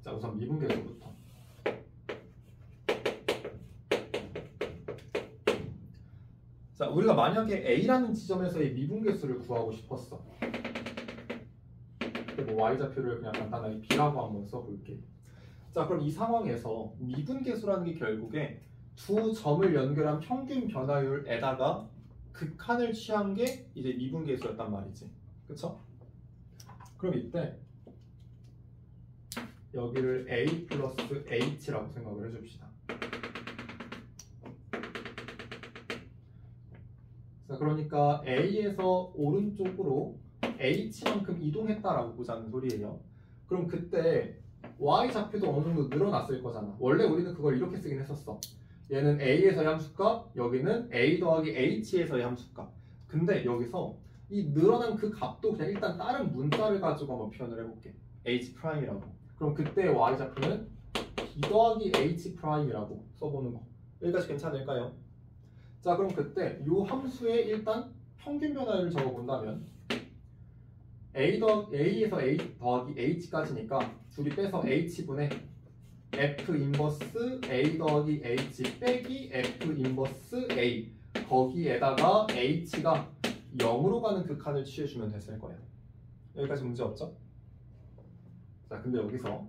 자, 우선 미분계수부터. 자, 우리가 만약에 A라는 지점에서의 미분계수를 구하고 싶었어. 근데 뭐 Y좌표를 그냥 간단하게 B라고 한번 써볼게. 자, 그럼 이 상황에서 미분계수라는 게 결국에 두 점을 연결한 평균 변화율에다가 극한을 취한 게 이제 미분계수였단 말이지. 그쵸? 그럼 이때 여기를 A 플러스 H라고 생각을 해줍시다. 자, 그러니까 A에서 오른쪽으로 H만큼 이동했다라고 보자는 소리예요. 그럼 그때 Y좌표도 어느 정도 늘어났을 거잖아. 원래 우리는 그걸 이렇게 쓰긴 했었어. 얘는 A에서의 함수값, 여기는 A 더하기 H에서의 함수값. 근데 여기서 이 늘어난 그 값도 그냥 일단 다른 문자를 가지고 한번 표현을 해볼게. H'이라고. 그럼 그때 Y좌표는 B 더하기 H'이라고 써보는 거. 여기까지 괜찮을까요? 자, 그럼 그때 이 함수에 일단 평균 변화율을 적어본다면 A에서 A 더하기 H까지니까 둘이 빼서 H분의 F 인버스 A 더하기 H 빼기 F 인버스 A 거기에다가 H가 0으로 가는 극한을 취해주면 됐을 거예요. 여기까지 문제 없죠? 자, 근데 여기서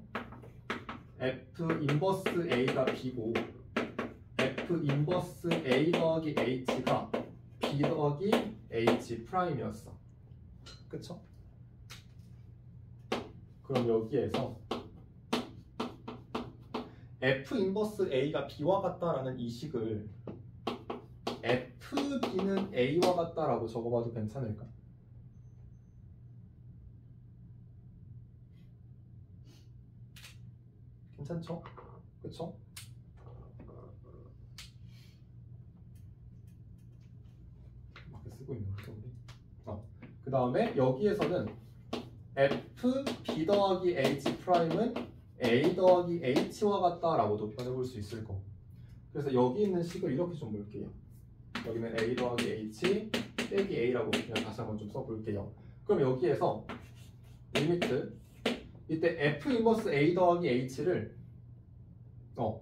F 인버스 A가 B고 F 인버스 A 더하기 H가 B 더하기 H 프라임이었어. 그쵸? 그럼 여기에서 F 인버스 A가 B와 같다라는 이 식을 FB는 A와 같다라고 적어봐도 괜찮을까? 괜찮죠? 그쵸? 이렇게 쓰고 있는 거죠, 우리. 그 다음에 여기에서는 F B 더하기 H 프라임은 A 더하기 H와 같다라고도 표현해볼 수 있을 거고. 그래서 여기 있는 식을 이렇게 좀 볼게요. 여기는 A 더하기 H 빼기 A라고 그냥 다시 한번 좀 써볼게요. 그럼 여기에서 리미트 이때 F 인버스 A 더하기 H를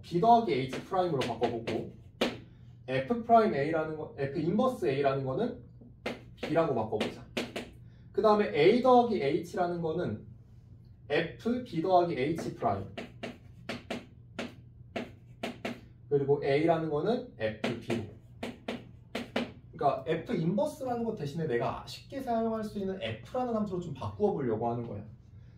B 더하기 H 프라임으로 바꿔보고 F 프라임 A라는 거, F 인버스 A라는 거는 B라고 바꿔보자. 그 다음에 A 더하기 H라는 거는 F B 더하기 H 프라임 그리고 A라는 거는 F B로. 그러니까 F 인버스라는 것 대신에 내가 쉽게 사용할 수 있는 F라는 함수로 좀 바꾸어 보려고 하는 거야.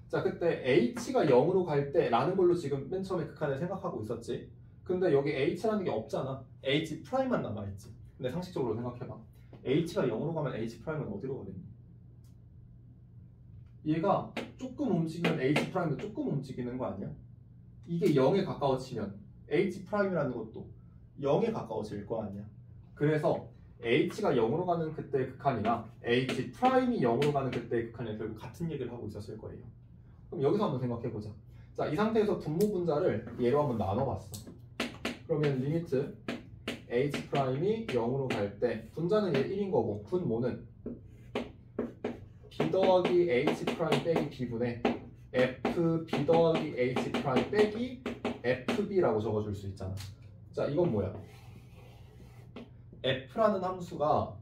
자, 그때 H가 0으로 갈 때 라는 걸로 지금 맨 처음에 극한을 생각하고 있었지. 근데 여기 H라는 게 없잖아. H 프라임만 남아있지. 근데 상식적으로 생각해봐. H가 0으로 가면 H 프라임은 어디로 가겠니? 얘가 조금 움직이면 H 프라임도 조금 움직이는 거 아니야? 이게 0에 가까워지면 H 프라임이라는 것도 0에 가까워질 거 아니야? 그래서 H가 0으로 가는 그때의 극한이나 H 프라임이 0으로 가는 그때의 극한이 결국 같은 얘기를 하고 있었을 거예요. 그럼 여기서 한번 생각해보자. 자, 이 상태에서 분모 분자를 얘로 한번 나눠봤어. 그러면 리미트 H 프라임이 0으로 갈 때 분자는 얘 1인 거고 분모는 B 더하기 H 프라임 빼기 B분의 F B 더하기 H 프라임 빼기 FB라고 적어줄 수 있잖아. 자, 이건 뭐야? F라는 함수가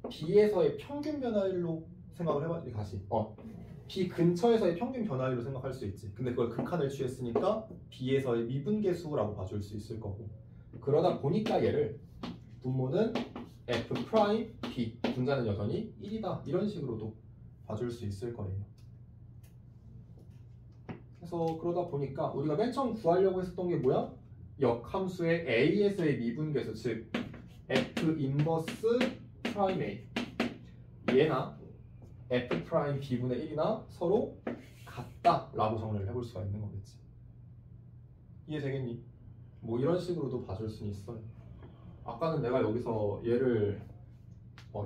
B에서의 평균 변화율로 생각을 해봐. 다시 B 근처에서의 평균 변화율로 생각할 수 있지. 근데 그걸 극한을 취했으니까 B에서의 미분계수라고 봐줄 수 있을 거고. 그러다 보니까 얘를 분모는 F 프라임 B 분자는 여전히 1이다 이런 식으로도 봐줄 수 있을 거예요. 그래서 그러다 보니까 우리가 맨 처음 구하려고 했었던 게 뭐야? 역함수의 A에서의 미분계수, 즉 F 인버스 프라임 A 얘나 F 프라임 B분의 1이나 서로 같다라고 정리를 해볼 수가 있는 거겠지. 이해되겠니? 뭐 이런 식으로도 봐줄 수는 있어요. 아까는 내가 여기서 얘를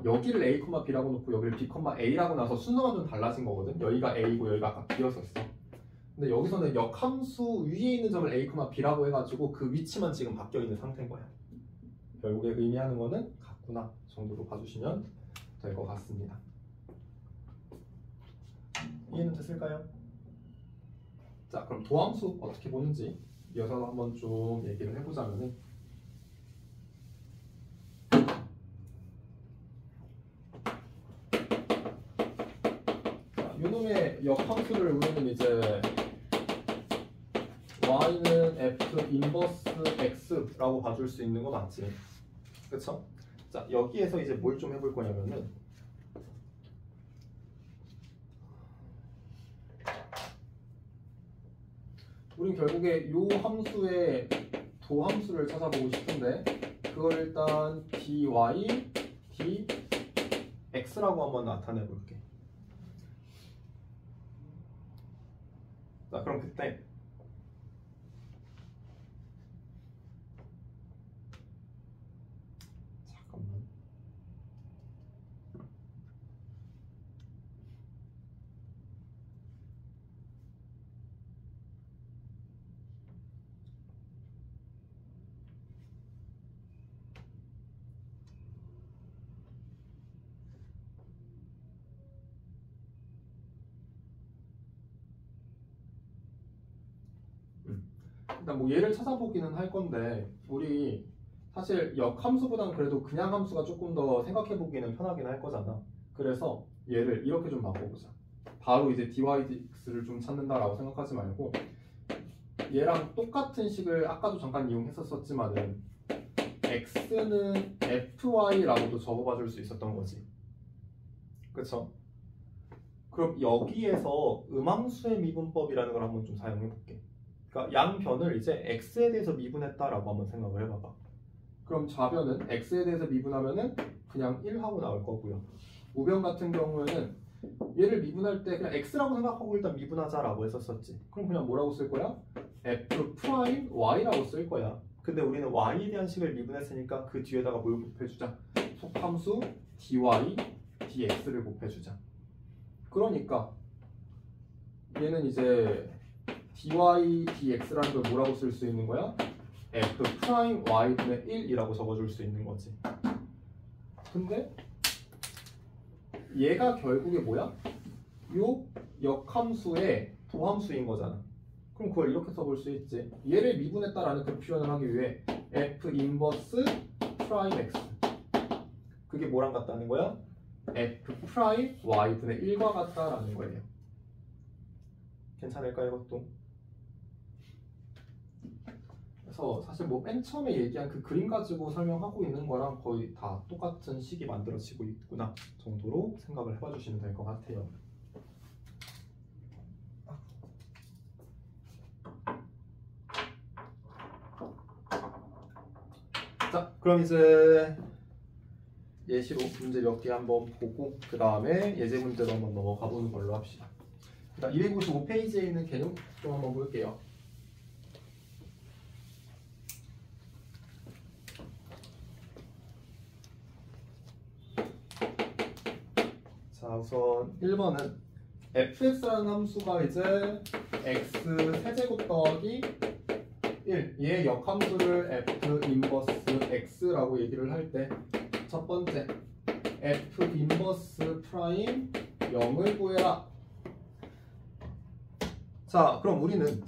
여기를 A, B라고 놓고 여기를 B, A라고 나서 순서가 좀 달라진 거거든. 여기가 A고 여기가 아까 B였었어. 근데 여기서는 역함수 위에 있는 점을 a, b라고 해가지고 그 위치만 지금 바뀌어 있는 상태인 거야. 결국에 의미하는 거는 같구나 정도로 봐주시면 될 것 같습니다. 이해는 됐을까요? 자, 그럼 도함수 어떻게 보는지 이어서 한번 좀 얘기를 해보자면은, 자, 요놈의 역함수를 우리는 이제 y는 f 인버스 x라고 봐줄 수 있는 거 맞지? 그쵸? 자, 여기에서 이제 뭘 좀 해볼 거냐면은, 우린 결국에 요 함수의 도함수를 찾아보고 싶은데, 그걸 일단 dy, dx라고 한번 나타내 볼게. 자, 그럼 그때 잠깐만. 일단 뭐 얘를 찾아보기는 할 건데, 우리 사실 역함수보다는 그래도 그냥 함수가 조금 더 생각해보기는 편하긴 할 거잖아. 그래서 얘를 이렇게 좀 바꿔보자. 바로 이제 dy dx를 좀 찾는다라고 생각하지 말고, 얘랑 똑같은 식을 아까도 잠깐 이용했었지만은 x는 fy라고도 적어봐 줄 수 있었던 거지. 그쵸? 그럼 여기에서 음함수의 미분법이라는 걸 한번 좀 사용해 볼게. 그러니까 양변을 이제 x에 대해서 미분했다라고 한번 생각을 해봐봐. 그럼 좌변은 x에 대해서 미분하면은 그냥 1하고 나올 거고요. 우변 같은 경우에는 얘를 미분할 때 그냥 x라고 생각하고 일단 미분하자라고 했었었지. 그럼 그냥 뭐라고 쓸 거야? f'y라고 쓸 거야. 근데 우리는 y에 대한 식을 미분했으니까 그 뒤에다가 뭘 곱해주자? 속함수 dy, dx를 곱해주자. 그러니까 얘는 이제 dy, dx라는 걸 뭐라고 쓸 수 있는 거야? f'y분의 1이라고 적어줄 수 있는 거지. 근데 얘가 결국에 뭐야? 요 역함수의 도함수인 거잖아. 그럼 그걸 이렇게 써볼 수 있지. 얘를 미분했다라는 그 표현을 하기 위해 f 인버스 프라임 x, 그게 뭐랑 같다는 거야? f 프라임 y분의 1과 같다라는 거예요. 괜찮을까 이것도? 그래서 사실 뭐 맨 처음에 얘기한 그 그림 가지고 설명하고 있는 거랑 거의 다 똑같은 식이 만들어지고 있구나 정도로 생각을 해봐 주시면 될 것 같아요. 자, 그럼 이제 예시로 문제 몇 개 한번 보고 그 다음에 예제 문제로 한번 넘어가 보는 걸로 합시다. 255페이지에 있는 개념 좀 한번 볼게요. 자, 우선 1번은 fx라는 함수가 이제 x 세제곱 더하기 1, 얘의 역함수를 f 인버스 x라고 얘기를 할 때 첫 번째 f 인버스 프라임 0을 구해라. 자, 그럼 우리는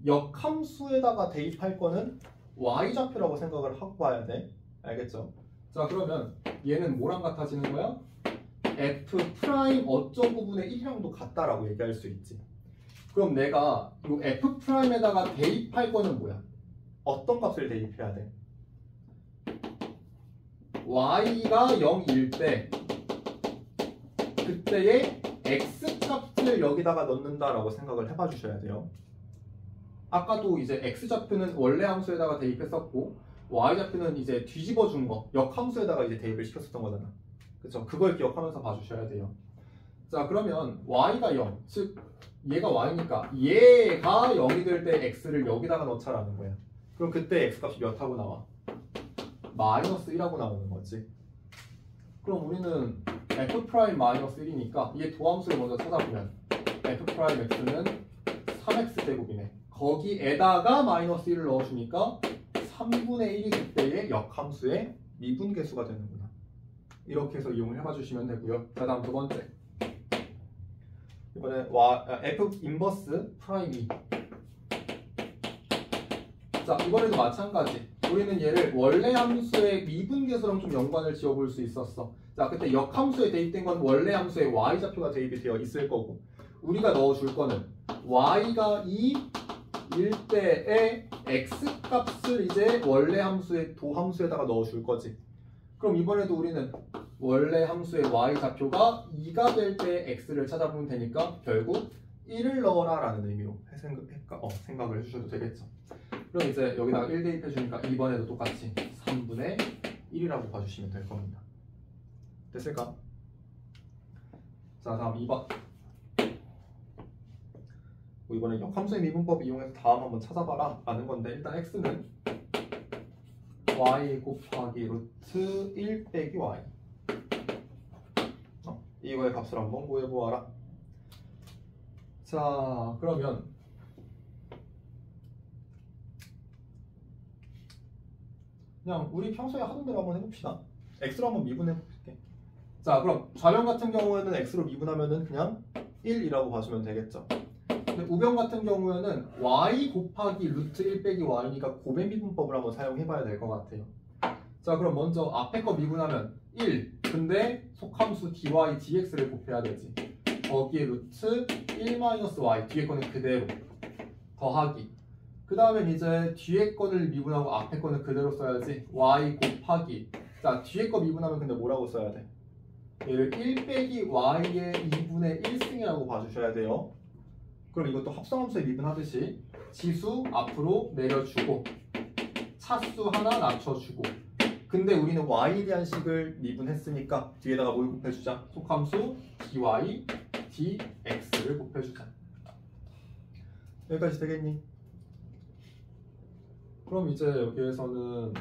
역함수에다가 대입할 거는 y좌표라고 생각을 하고 봐야 돼. 알겠죠? 자, 그러면 얘는 뭐랑 같아지는 거야? f 프라임 어점 부분의 1이랑도 같다라고 얘기할 수 있지. 그럼 내가 이 f 프라임에다가 대입할 거는 뭐야? 어떤 값을 대입해야 돼? y가 0일 때 그때의 x값을 여기다가 넣는다라고 생각을 해봐 주셔야 돼요. 아까도 이제 x좌표는 원래 함수에다가 대입했었고 y좌표는 이제 뒤집어 준 거 역함수에다가 이제 대입을 시켰었던 거잖아. 그쵸? 그걸 기억하면서 봐주셔야 돼요. 자, 그러면 y가 0, 즉 얘가 y니까 얘가 0이 될 때 x를 여기다가 넣자라는 거야. 그럼 그때 x값이 몇 하고 나와? 마이너스 1하고 나오는 거지. 그럼 우리는 f 프라임 마이너스 1이니까 얘 도함수를 먼저 찾아보면 f 프라임 x는 3x 제곱이네. 거기에다가 마이너스 1을 넣어주니까 3분의 1이 그때의 역함수의 미분계수가 되는구나. 이렇게 해서 이용을 해봐 주시면 되고요. 자, 다음 두 번째. 이번에 f 인버스 프라임이. 자, 이번에도 마찬가지. 우리는 얘를 원래 함수의 미분계수랑 좀 연관을 지어볼 수 있었어. 자, 그때 역함수에 대입된 건 원래 함수의 y좌표가 대입이 되어 있을 거고, 우리가 넣어줄 거는 y가 2일 때의 x값을 이제 원래 함수의 도함수에다가 넣어줄 거지. 그럼 이번에도 우리는 원래 함수의 y좌표가 2가 될 때 x를 찾아보면 되니까 결국 1을 넣어라 라는 의미로 생각을 해주셔도 되겠죠. 그럼 이제 여기다가 1 대입해주니까 이번에도 똑같이 3분의 1이라고 봐주시면 될 겁니다. 됐을까? 자, 다음 2번. 이번엔 역함수의 미분법 이용해서 다음 한번 찾아봐라 라는 건데, 일단 x는 y 곱하기 루트 1 빼기 y, 이거의 값을 한번 구해보아라. 자, 그러면 그냥 우리 평소에 하던 대로 한번 해봅시다. x로 한번 미분해볼게. 자, 그럼 좌변 같은 경우에는 x로 미분하면은 그냥 1이라고 봐주면 되겠죠. 근데 우변 같은 경우에는 y 곱하기 루트 1 빼기 y니까 고배 미분법을 한번 사용해봐야 될 것 같아요. 자, 그럼 먼저 앞에 거 미분하면 1. 근데 속함수 dy dx를 곱해야 되지. 거기에 루트 1-y, 뒤에 거는 그대로 더하기. 그 다음에 이제 뒤에 거를 미분하고 앞에 거는 그대로 써야지. y 곱하기. 자, 뒤에 거 미분하면 근데 뭐라고 써야 돼? 얘를 1 빼기 y의 2분의 1승이라고 봐주셔야 돼요. 그럼 이것도 합성함수에 미분하듯이 지수 앞으로 내려주고 차수 하나 낮춰주고, 근데 우리는 y에 대한 식을 미분했으니까 뒤에다가 뭘 곱해주자? 속함수 dy dx를 곱해주자. 여기까지 되겠니? 그럼 이제 여기에서는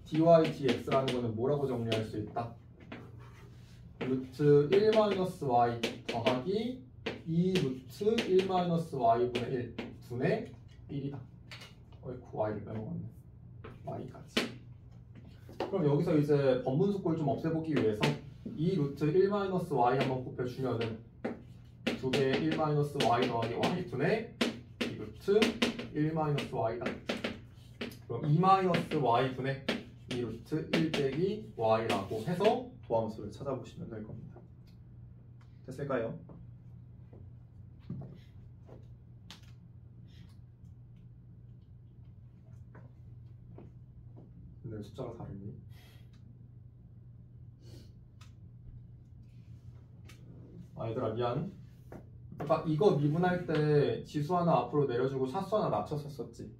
dy dx라는 거는 뭐라고 정리할 수 있다? 루트 1-y 더하기 2 루트 1-y분의 1 분의 1이다. 어이쿠, y를 빼먹었네. y까지. 그럼 여기서 이제 번분속골 좀 없애보기 위해서 2 루트 1-y 한번 곱해주면은 2배의 1-y 더하기 y분의 2 루트 1-y다. 그럼 2-y분의 2 루트 1 빼기 y라고 해서 도함수를 찾아보시면 될 겁니다. 됐을까요? 근데 숫자가 다르니? 얘들아 미안. 그러니까 이거 미분할 때 지수 하나 앞으로 내려주고 차수 하나 낮췄었지.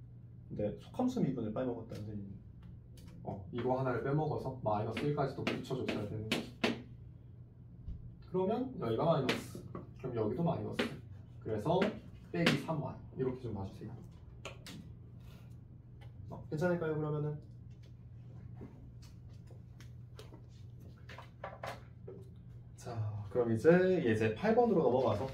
근데 속함수 미분을 빼먹었다 선생님이. 이거 하나를 빼먹어서 마이너스 1까지도 붙여줬어야 되는 거지. 그러면 여기가 마이너스, 그럼 여기도 마이너스. 그래서 빼기 3y 이렇게 좀 봐주세요. 괜찮을까요 그러면은? 자, 그럼 이제 예제 8번으로 넘어가서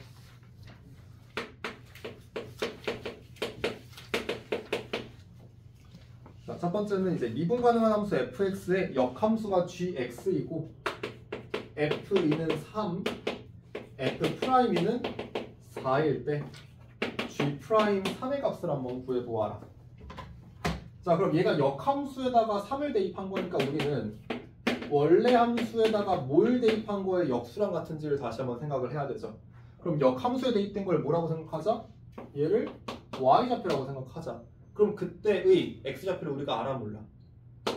자, 첫 번째는 이제 미분 가능한 함수 fx의 역함수가 gx이고 f2는 3, f'2는 4일 때 g'3의 값을 한번 구해보아라. 자, 그럼 얘가 역함수에다가 3을 대입한 거니까 우리는 원래 함수에다가 뭘 대입한 거에 역수랑 같은지를 다시 한번 생각을 해야 되죠. 그럼 역함수에 대입된 걸 뭐라고 생각하자? 얘를 y좌표라고 생각하자. 그럼 그때의 x좌표를 우리가 알아 몰라?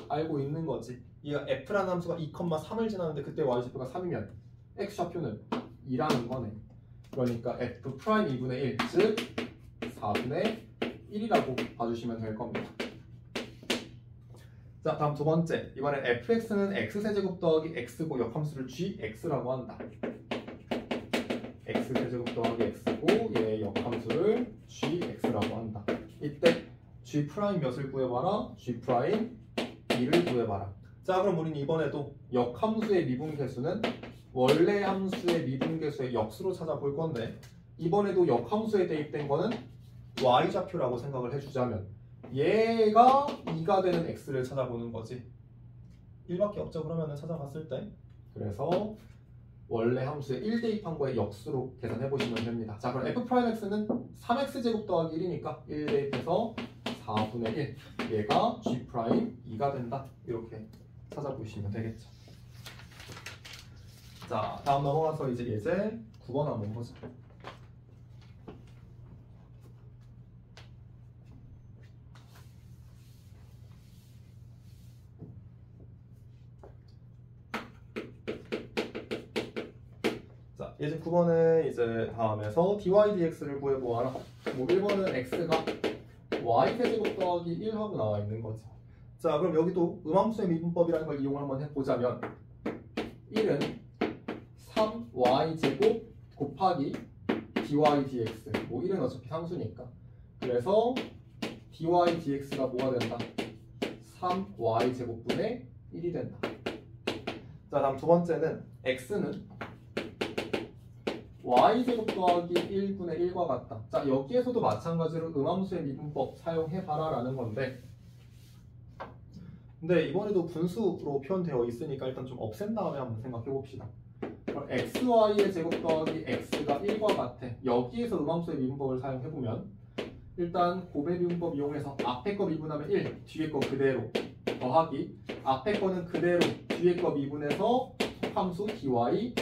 알고 있는 거지. 얘가 f라는 함수가 2,3을 지나는데 그때 y좌표가 3이면 x좌표는 2라는 거네. 그러니까 f'2분의 1, 즉 4분의 1이라고 봐주시면 될 겁니다. 자, 다음 두 번째. 이번엔 fx는 x세제곱 더하기 x고 역함수를 gx라고 한다. x세제곱 더하기 x고 얘의 역함수를 gx라고 한다. 이때 g' 몇을 구해봐라? g' 2를 구해봐라. 자, 그럼 우리는 이번에도 역함수의 미분 계수는 원래 함수의 미분계수의 역수로 찾아볼 건데 이번에도 역함수에 대입된 거는 y좌표라고 생각을 해주자면 얘가 2가 되는 x를 찾아보는 거지. 1밖에 없죠. 그러면 찾아봤을 때. 그래서 원래 함수에 1 대입한 거에 역수로 계산해 보시면 됩니다. 자, 그럼 f'x는 3x제곱 더하기 1이니까 1 대입해서 4분의 1. 얘가 g'2가 된다. 이렇게 찾아보시면 되겠죠. 자, 다음 넘어가서 이제 예제 9번 한번 보자. 자, 예제 9번에 이제 다음에서 dy dx를 구해보아라. 뭐 1번은 x가 y세제곱 더하기 1하고 나와 있는 거지. 자, 그럼 여기도 음함수의 미분법이라는 걸 이용을 한번 해보자면 1은 3y제곱 곱하기 dy dx. 뭐 1은 어차피 상수니까. 그래서 dy dx가 뭐가 된다? 3y제곱분의 1이 된다. 자, 다음 두 번째는 x는 y제곱 더하기 1분의 1과 같다. 자, 여기에서도 마찬가지로 음함수의 미분법 사용해봐라 라는 건데, 근데 이번에도 분수로 표현되어 있으니까 일단 좀 없앤 다음에 한번 생각해 봅시다. xy의 제곱 더하기 x가 1과 같아. 여기에서 음함수의 미분법을 사용해보면 일단 곱의 미분법 이용해서 앞에 거 미분하면 1, 뒤에 거 그대로 더하기 앞에 거는 그대로 뒤에 거 미분해서 속함수 dy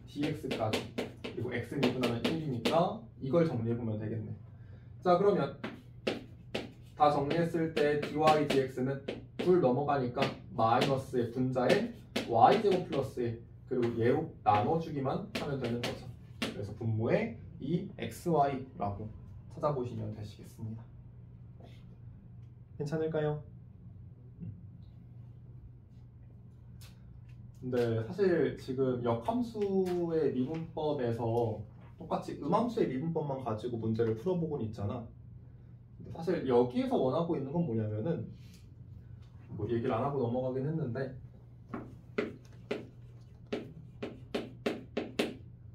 dx까지 그리고 x 미분하면 1이니까 이걸 정리해보면 되겠네. 자, 그러면 다 정리했을 때 dy dx는 둘 넘어가니까 마이너스의 분자에 y제곱 플러스 1 그리고 얘로 나눠주기만 하면 되는 거죠. 그래서 분모에 이 xy라고 찾아보시면 되시겠습니다. 괜찮을까요? 근데 사실 지금 역함수의 미분법에서 똑같이 음함수의 미분법만 가지고 문제를 풀어보곤 있잖아. 근데 사실 여기에서 원하고 있는 건 뭐냐면은 뭐 얘기를 안 하고 넘어가긴 했는데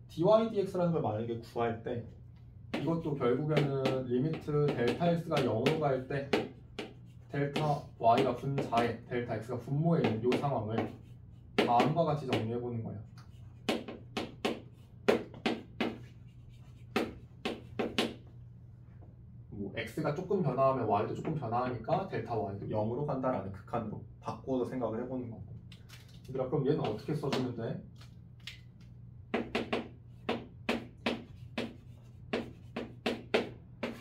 dy dx라는 걸 만약에 구할 때 이것도 결국에는 리미트 델타 x가 0으로 갈 때 델타 y가 분자에 델타 x가 분모에 있는 이 상황을 다음과 같이 정리해보는 거야. 뭐 x가 조금 변화하면 y도 조금 변화하니까 델타 y도 0으로 간다라는 극한으로 바꿔서 생각을 해보는 거고. 얘들아, 그럼 얘는 어떻게 써주면 돼?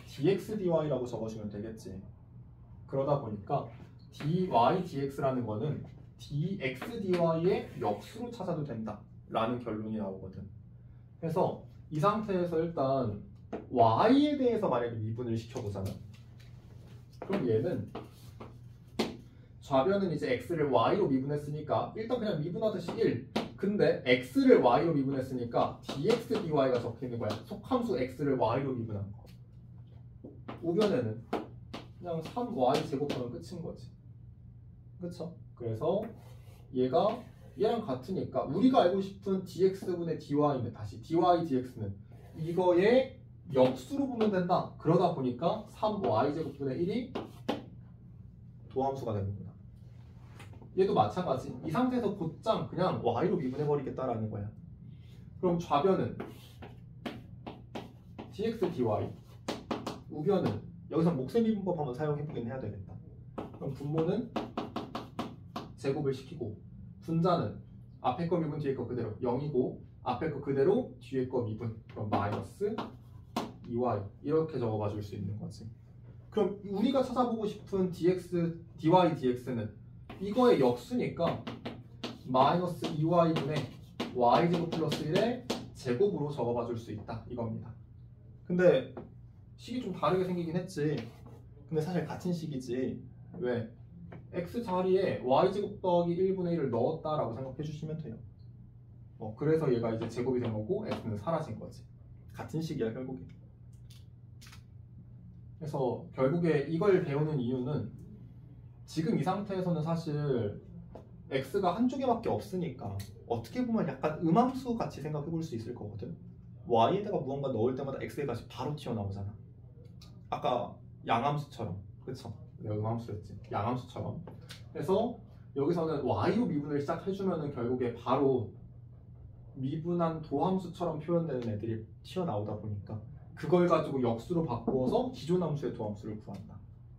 dx dy라고 적어주면 되겠지. 그러다 보니까 dy dx라는 거는 dx dy의 역수로 찾아도 된다 라는 결론이 나오거든. 그래서 이 상태에서 일단 y에 대해서 만약에 미분을 시켜보잖아. 그럼 얘는 좌변은 이제 x를 y로 미분했으니까 일단 그냥 미분하듯이 1. 근데 x를 y로 미분했으니까 dx dy가 적혀있는 거야. 속함수 x를 y로 미분한 거. 우변에는 그냥 3y 제곱하면 끝인 거지. 그쵸? 그래서 얘가 얘랑 같으니까 우리가 알고 싶은 dx분의 dy인데 다시 dy dx는 이거의 역수로 보면 된다. 그러다 보니까 3y 제곱분의 1이 도함수가 되는구나. 얘도 마찬가지. 이 상태에서 곧장 그냥 y로 미분해버리겠다라는 거야. 그럼 좌변은 dx dy, 우변은 여기서 몫의 미분법 한번 사용해보긴 해야 되겠다. 그럼 분모는 제곱을 시키고 분자는 앞에 거 미분 뒤에 거 그대로 0이고 앞에 거 그대로 뒤에 거 미분 그럼 마이너스 2y 이렇게 적어봐 줄 수 있는 거지. 그럼 우리가 찾아보고 싶은 dx, dy dx는 이거의 역수니까 마이너스 2y분의 y제곱 플러스 1의 제곱으로 적어봐 줄 수 있다 이겁니다. 근데 식이 좀 다르게 생기긴 했지. 근데 사실 같은 식이지. 왜? x 자리에 y제곱 더하기 1분의 1을 넣었다라고 생각해 주시면 돼요. 그래서 얘가 이제 제곱이 된 거고 x는 사라진 거지. 같은 식이야 결국에. 그래서 결국에 이걸 배우는 이유는 지금 이 상태에서는 사실 x가 한두 개밖에 없으니까 어떻게 보면 약간 음함수 같이 생각해 볼 수 있을 거거든. y에다가 무언가 넣을 때마다 x의 값이 바로 튀어나오잖아. 아까 양함수처럼. 그쵸? 내가 음함수였지. 양함수처럼. 그래서 여기서는 y로 미분을 시작해주면은 결국에 바로 미분한 도함수처럼 표현되는 애들이 튀어나오다 보니까 그걸 가지고 역수로 바꾸어서 기존 함수의 도함수를 구한다.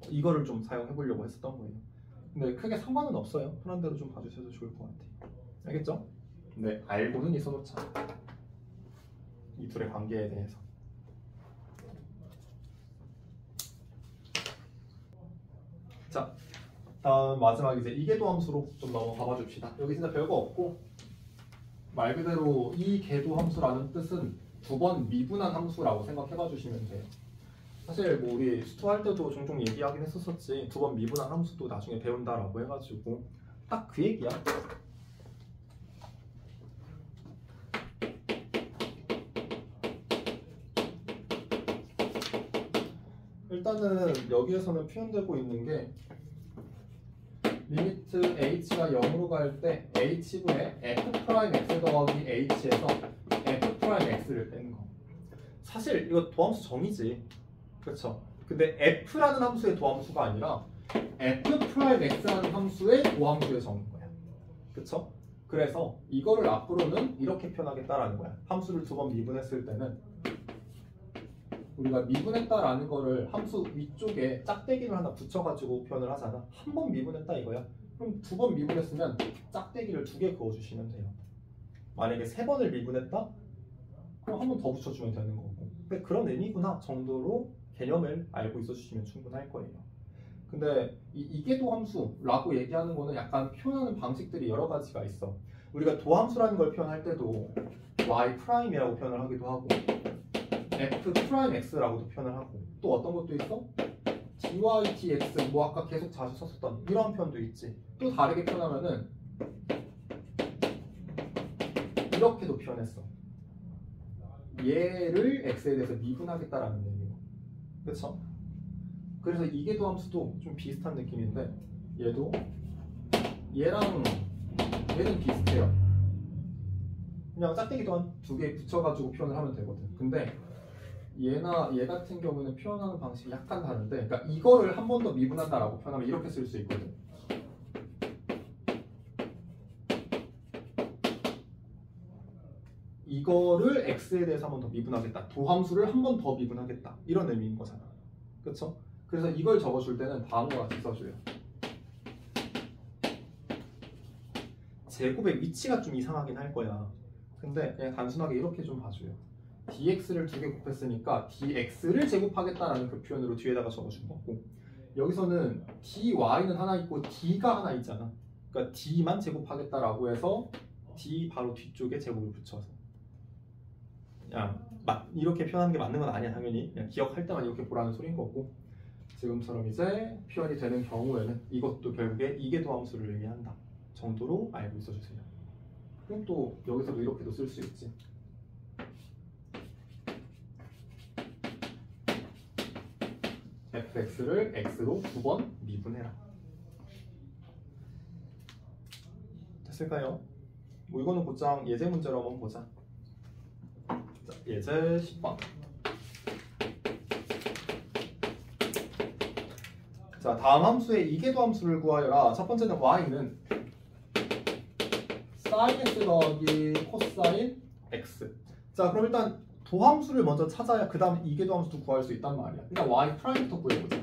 이거를 좀 사용해 보려고 했었던 거예요. 근데 크게 상관은 없어요. 편한 대로 좀 봐주셔도 좋을 것 같아요. 알겠죠? 네, 알고는 있어놓자. 이 둘의 관계에 대해서. 자, 다음 마지막 이제 이계도함수로 좀 넘어가 봐 줍시다. 여기 진짜 별거 없고 말 그대로 이계도함수라는 뜻은 두 번 미분한 함수라고 생각해 봐 주시면 돼요. 사실 뭐 우리 수투할 때도 종종 얘기하긴 했었었지. 두 번 미분한 함수도 나중에 배운다라고 해가지고 딱 그 얘기야. 일단은 여기에서는 표현되고 있는 게 리미트 h가 0으로 갈 때 h분의 f'x 더하기 h에서 f'x를 빼는 거. 사실 이거 도함수 정의지. 그렇죠? 근데 f라는 함수의 도함수가 아니라 f'x라는 함수의 도함수의 정의인 거야. 그렇죠? 그래서 이거를 앞으로는 이렇게 표현하겠다라는 거야. 함수를 두 번 미분했을 때는 우리가 미분했다라는 거를 함수 위쪽에 짝대기를 하나 붙여가지고 표현을 하잖아. 한 번 미분했다 이거야. 그럼 두 번 미분했으면 짝대기를 두 개 그어주시면 돼요. 만약에 세 번을 미분했다? 그럼 한 번 더 붙여주면 되는 거고. 근데 그런 의미구나 정도로 개념을 알고 있어주시면 충분할 거예요. 근데 이게 도함수라고 얘기하는 거는 약간 표현하는 방식들이 여러 가지가 있어. 우리가 도함수라는 걸 표현할 때도 y'이라고 표현을 하기도 하고 f'x라고도 표현을 하고 또 어떤 것도 있어? dy, dx 뭐 아까 계속 자주 썼었던 이런 표현도 있지. 또 다르게 표현하면은 이렇게도 표현했어. 얘를 x에 대해서 미분하겠다라는 의미로. 그쵸? 그래서 이계도함수도 좀 비슷한 느낌인데 얘도 얘랑 얘는 비슷해요. 그냥 짝대기도 한 두 개 붙여가지고 표현을 하면 되거든. 근데 얘나 얘 같은 경우는 표현하는 방식이 약간 다른데, 그러니까 이거를 한 번 더 미분한다라고 표현하면 이렇게 쓸 수 있거든. 이거를 x에 대해서 한 번 더 미분하겠다. 도함수를 한 번 더 미분하겠다. 이런 의미인 거잖아. 그렇죠? 그래서 이걸 적어줄 때는 다음과 같이 써줘요. 제곱의 위치가 좀 이상하긴 할 거야. 근데 그냥 단순하게 이렇게 좀 봐줘요. dx를 두 개 곱했으니까 dx를 제곱하겠다라는 그 표현으로 뒤에다가 적어준 거고, 여기서는 dy는 하나 있고 d가 하나 있잖아. 그러니까 d만 제곱하겠다라고 해서 d 바로 뒤쪽에 제곱을 붙여서 그냥 이렇게 표현하는 게 맞는 건 아니야. 당연히 그냥 기억할 때만 이렇게 보라는 소리인 거고, 지금처럼 이제 표현이 되는 경우에는 이것도 결국에 이계도함수를 의미한다 정도로 알고 있어주세요. 그럼 또 여기서도 이렇게도 쓸 수 있지. fx를 x로 두 번 미분해라. 됐을까요? 뭐 이거는 곧장 예제 문제로 한번 보자. 자, 예제 10번. 자, 다음 함수의 이계도 함수를 구하여라. 첫 번째는 y는 sin x 더하기 코사인 x. 자, 그럼 일단 도함수를 먼저 찾아야 그 다음 이계도 함수도 구할 수 있단 말이야. 일단 y 프라임부터 구해보자.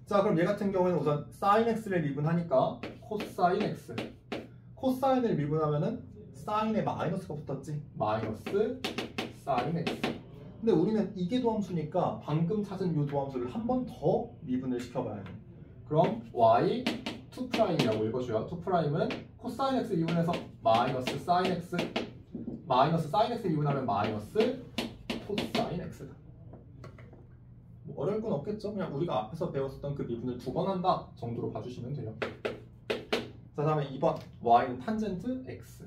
자, 그럼 얘 같은 경우에는 우선 sin x를 미분하니까 코사인 x. 코사인을 미분하면은 사인에 마이너스가 붙었지. 마이너스 sin x. 근데 우리는 이계도 함수니까 방금 찾은 이 도함수를 한 번 더 미분을 시켜봐야 돼. 그럼 y 2'이라고 읽어줘요. 2'은 코사인 x 미분해서 마이너스 sin x, 마이너스 sin x 미분하면 마이너스 코사인 x다. 뭐 어려울 건 없겠죠? 그냥 우리가 앞에서 배웠었던 그 미분을 두 번 한다 정도로 봐주시면 돼요. 자, 다음에 2번 y는 탄젠트 x.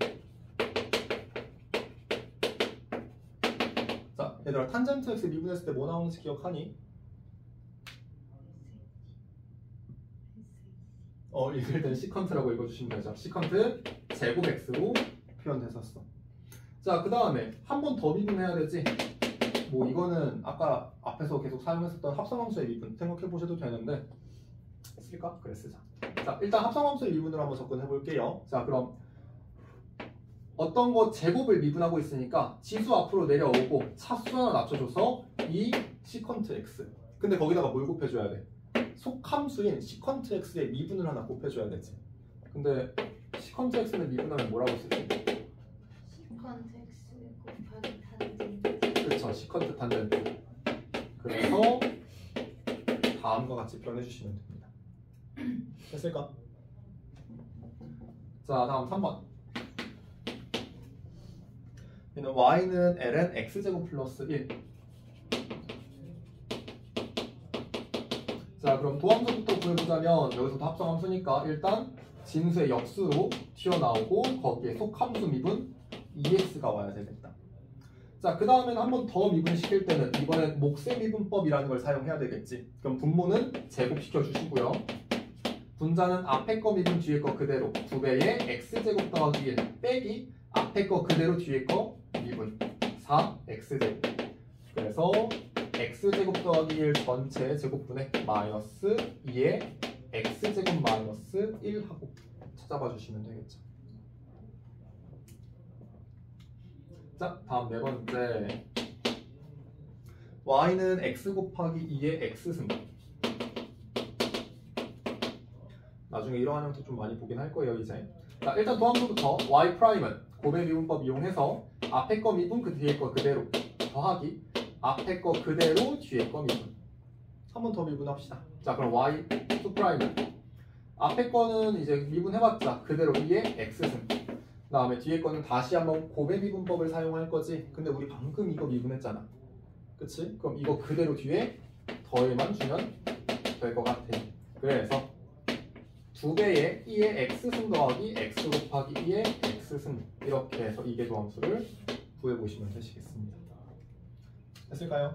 자, 얘들아, 탄젠트 x 미분했을 때 뭐 나오는지 기억하니? 읽을 땐 시컨트라고 읽어주시면 되죠. 시컨트 제곱 x로 표현됐었어. 자, 그 다음에 한 번 더 미분해야 되지. 뭐 이거는 아까 앞에서 계속 사용했었던 합성함수의 미분 생각해 보셔도 되는데 쓸까? 그래 쓰자. 자, 일단 합성함수의 미분으로 한번 접근해 볼게요. 자, 그럼 어떤 거 제곱을 미분하고 있으니까 지수 앞으로 내려오고 차수 하나 낮춰줘서 이 시컨트 x. 근데 거기다가 뭘 곱해줘야 돼? 속함수인 시컨트 x의 미분을 하나 곱해줘야 되지. 근데 시컨트 x는 미분하면 뭐라고 쓰지? 시컨트 x 곱하기 탄젠트. 그렇죠. 시컨트 탄젠트. 그래서 다음과 같이 표현해주시면 됩니다. 됐을까? 자, 다음 3번. 얘는 y는 ln x제곱 플러스 1. 자, 그럼 도함수부터 구해보자면 여기서도 합성함수니까 일단 진수의 역수로 튀어나오고 거기에 속함수 미분 2x가 와야 되겠다. 자, 그 다음에는 한 번 더 미분시킬 때는 이번엔 몫의 미분법이라는 걸 사용해야 되겠지. 그럼 분모는 제곱시켜 주시고요. 분자는 앞에 거 미분 뒤에 거 그대로 2배의 x제곱 더하기 1 빼기 앞에 거 그대로 뒤에 거 미분 4x제곱. 그래서 x제곱 더하기 1 전체 제곱분의 마이너스 2의 x제곱 마이너스 1 하고 찾아봐 주시면 되겠죠. 자, 다음 네 번째. y는 x 곱하기 2의 x승. 나중에 이러한 형태 좀 많이 보긴 할 거예요, 이제. 자, 일단 도함수부터 y 프라임은 곱의 미분법 이용해서 앞에 거 미분 그 뒤에 거 그대로 더하기 앞에 거 그대로 뒤에 거 미분. 한 번 더 미분합시다. 자, 그럼 y 2 프라임은 앞에 거는 이제 미분해봤자 그대로 2의 x승. 그 다음에 뒤에 거는 다시 한번 곱의 미분법을 사용할 거지. 근데 우리 방금 이거 미분했잖아. 그치? 그럼 이거 그대로 뒤에 더해만 주면 될 것 같아. 그래서 2배의 2의 x승 더하기 x 곱하기 2의 x승. 이렇게 해서 이계도함수를 구해보시면 되시겠습니다. 됐을까요?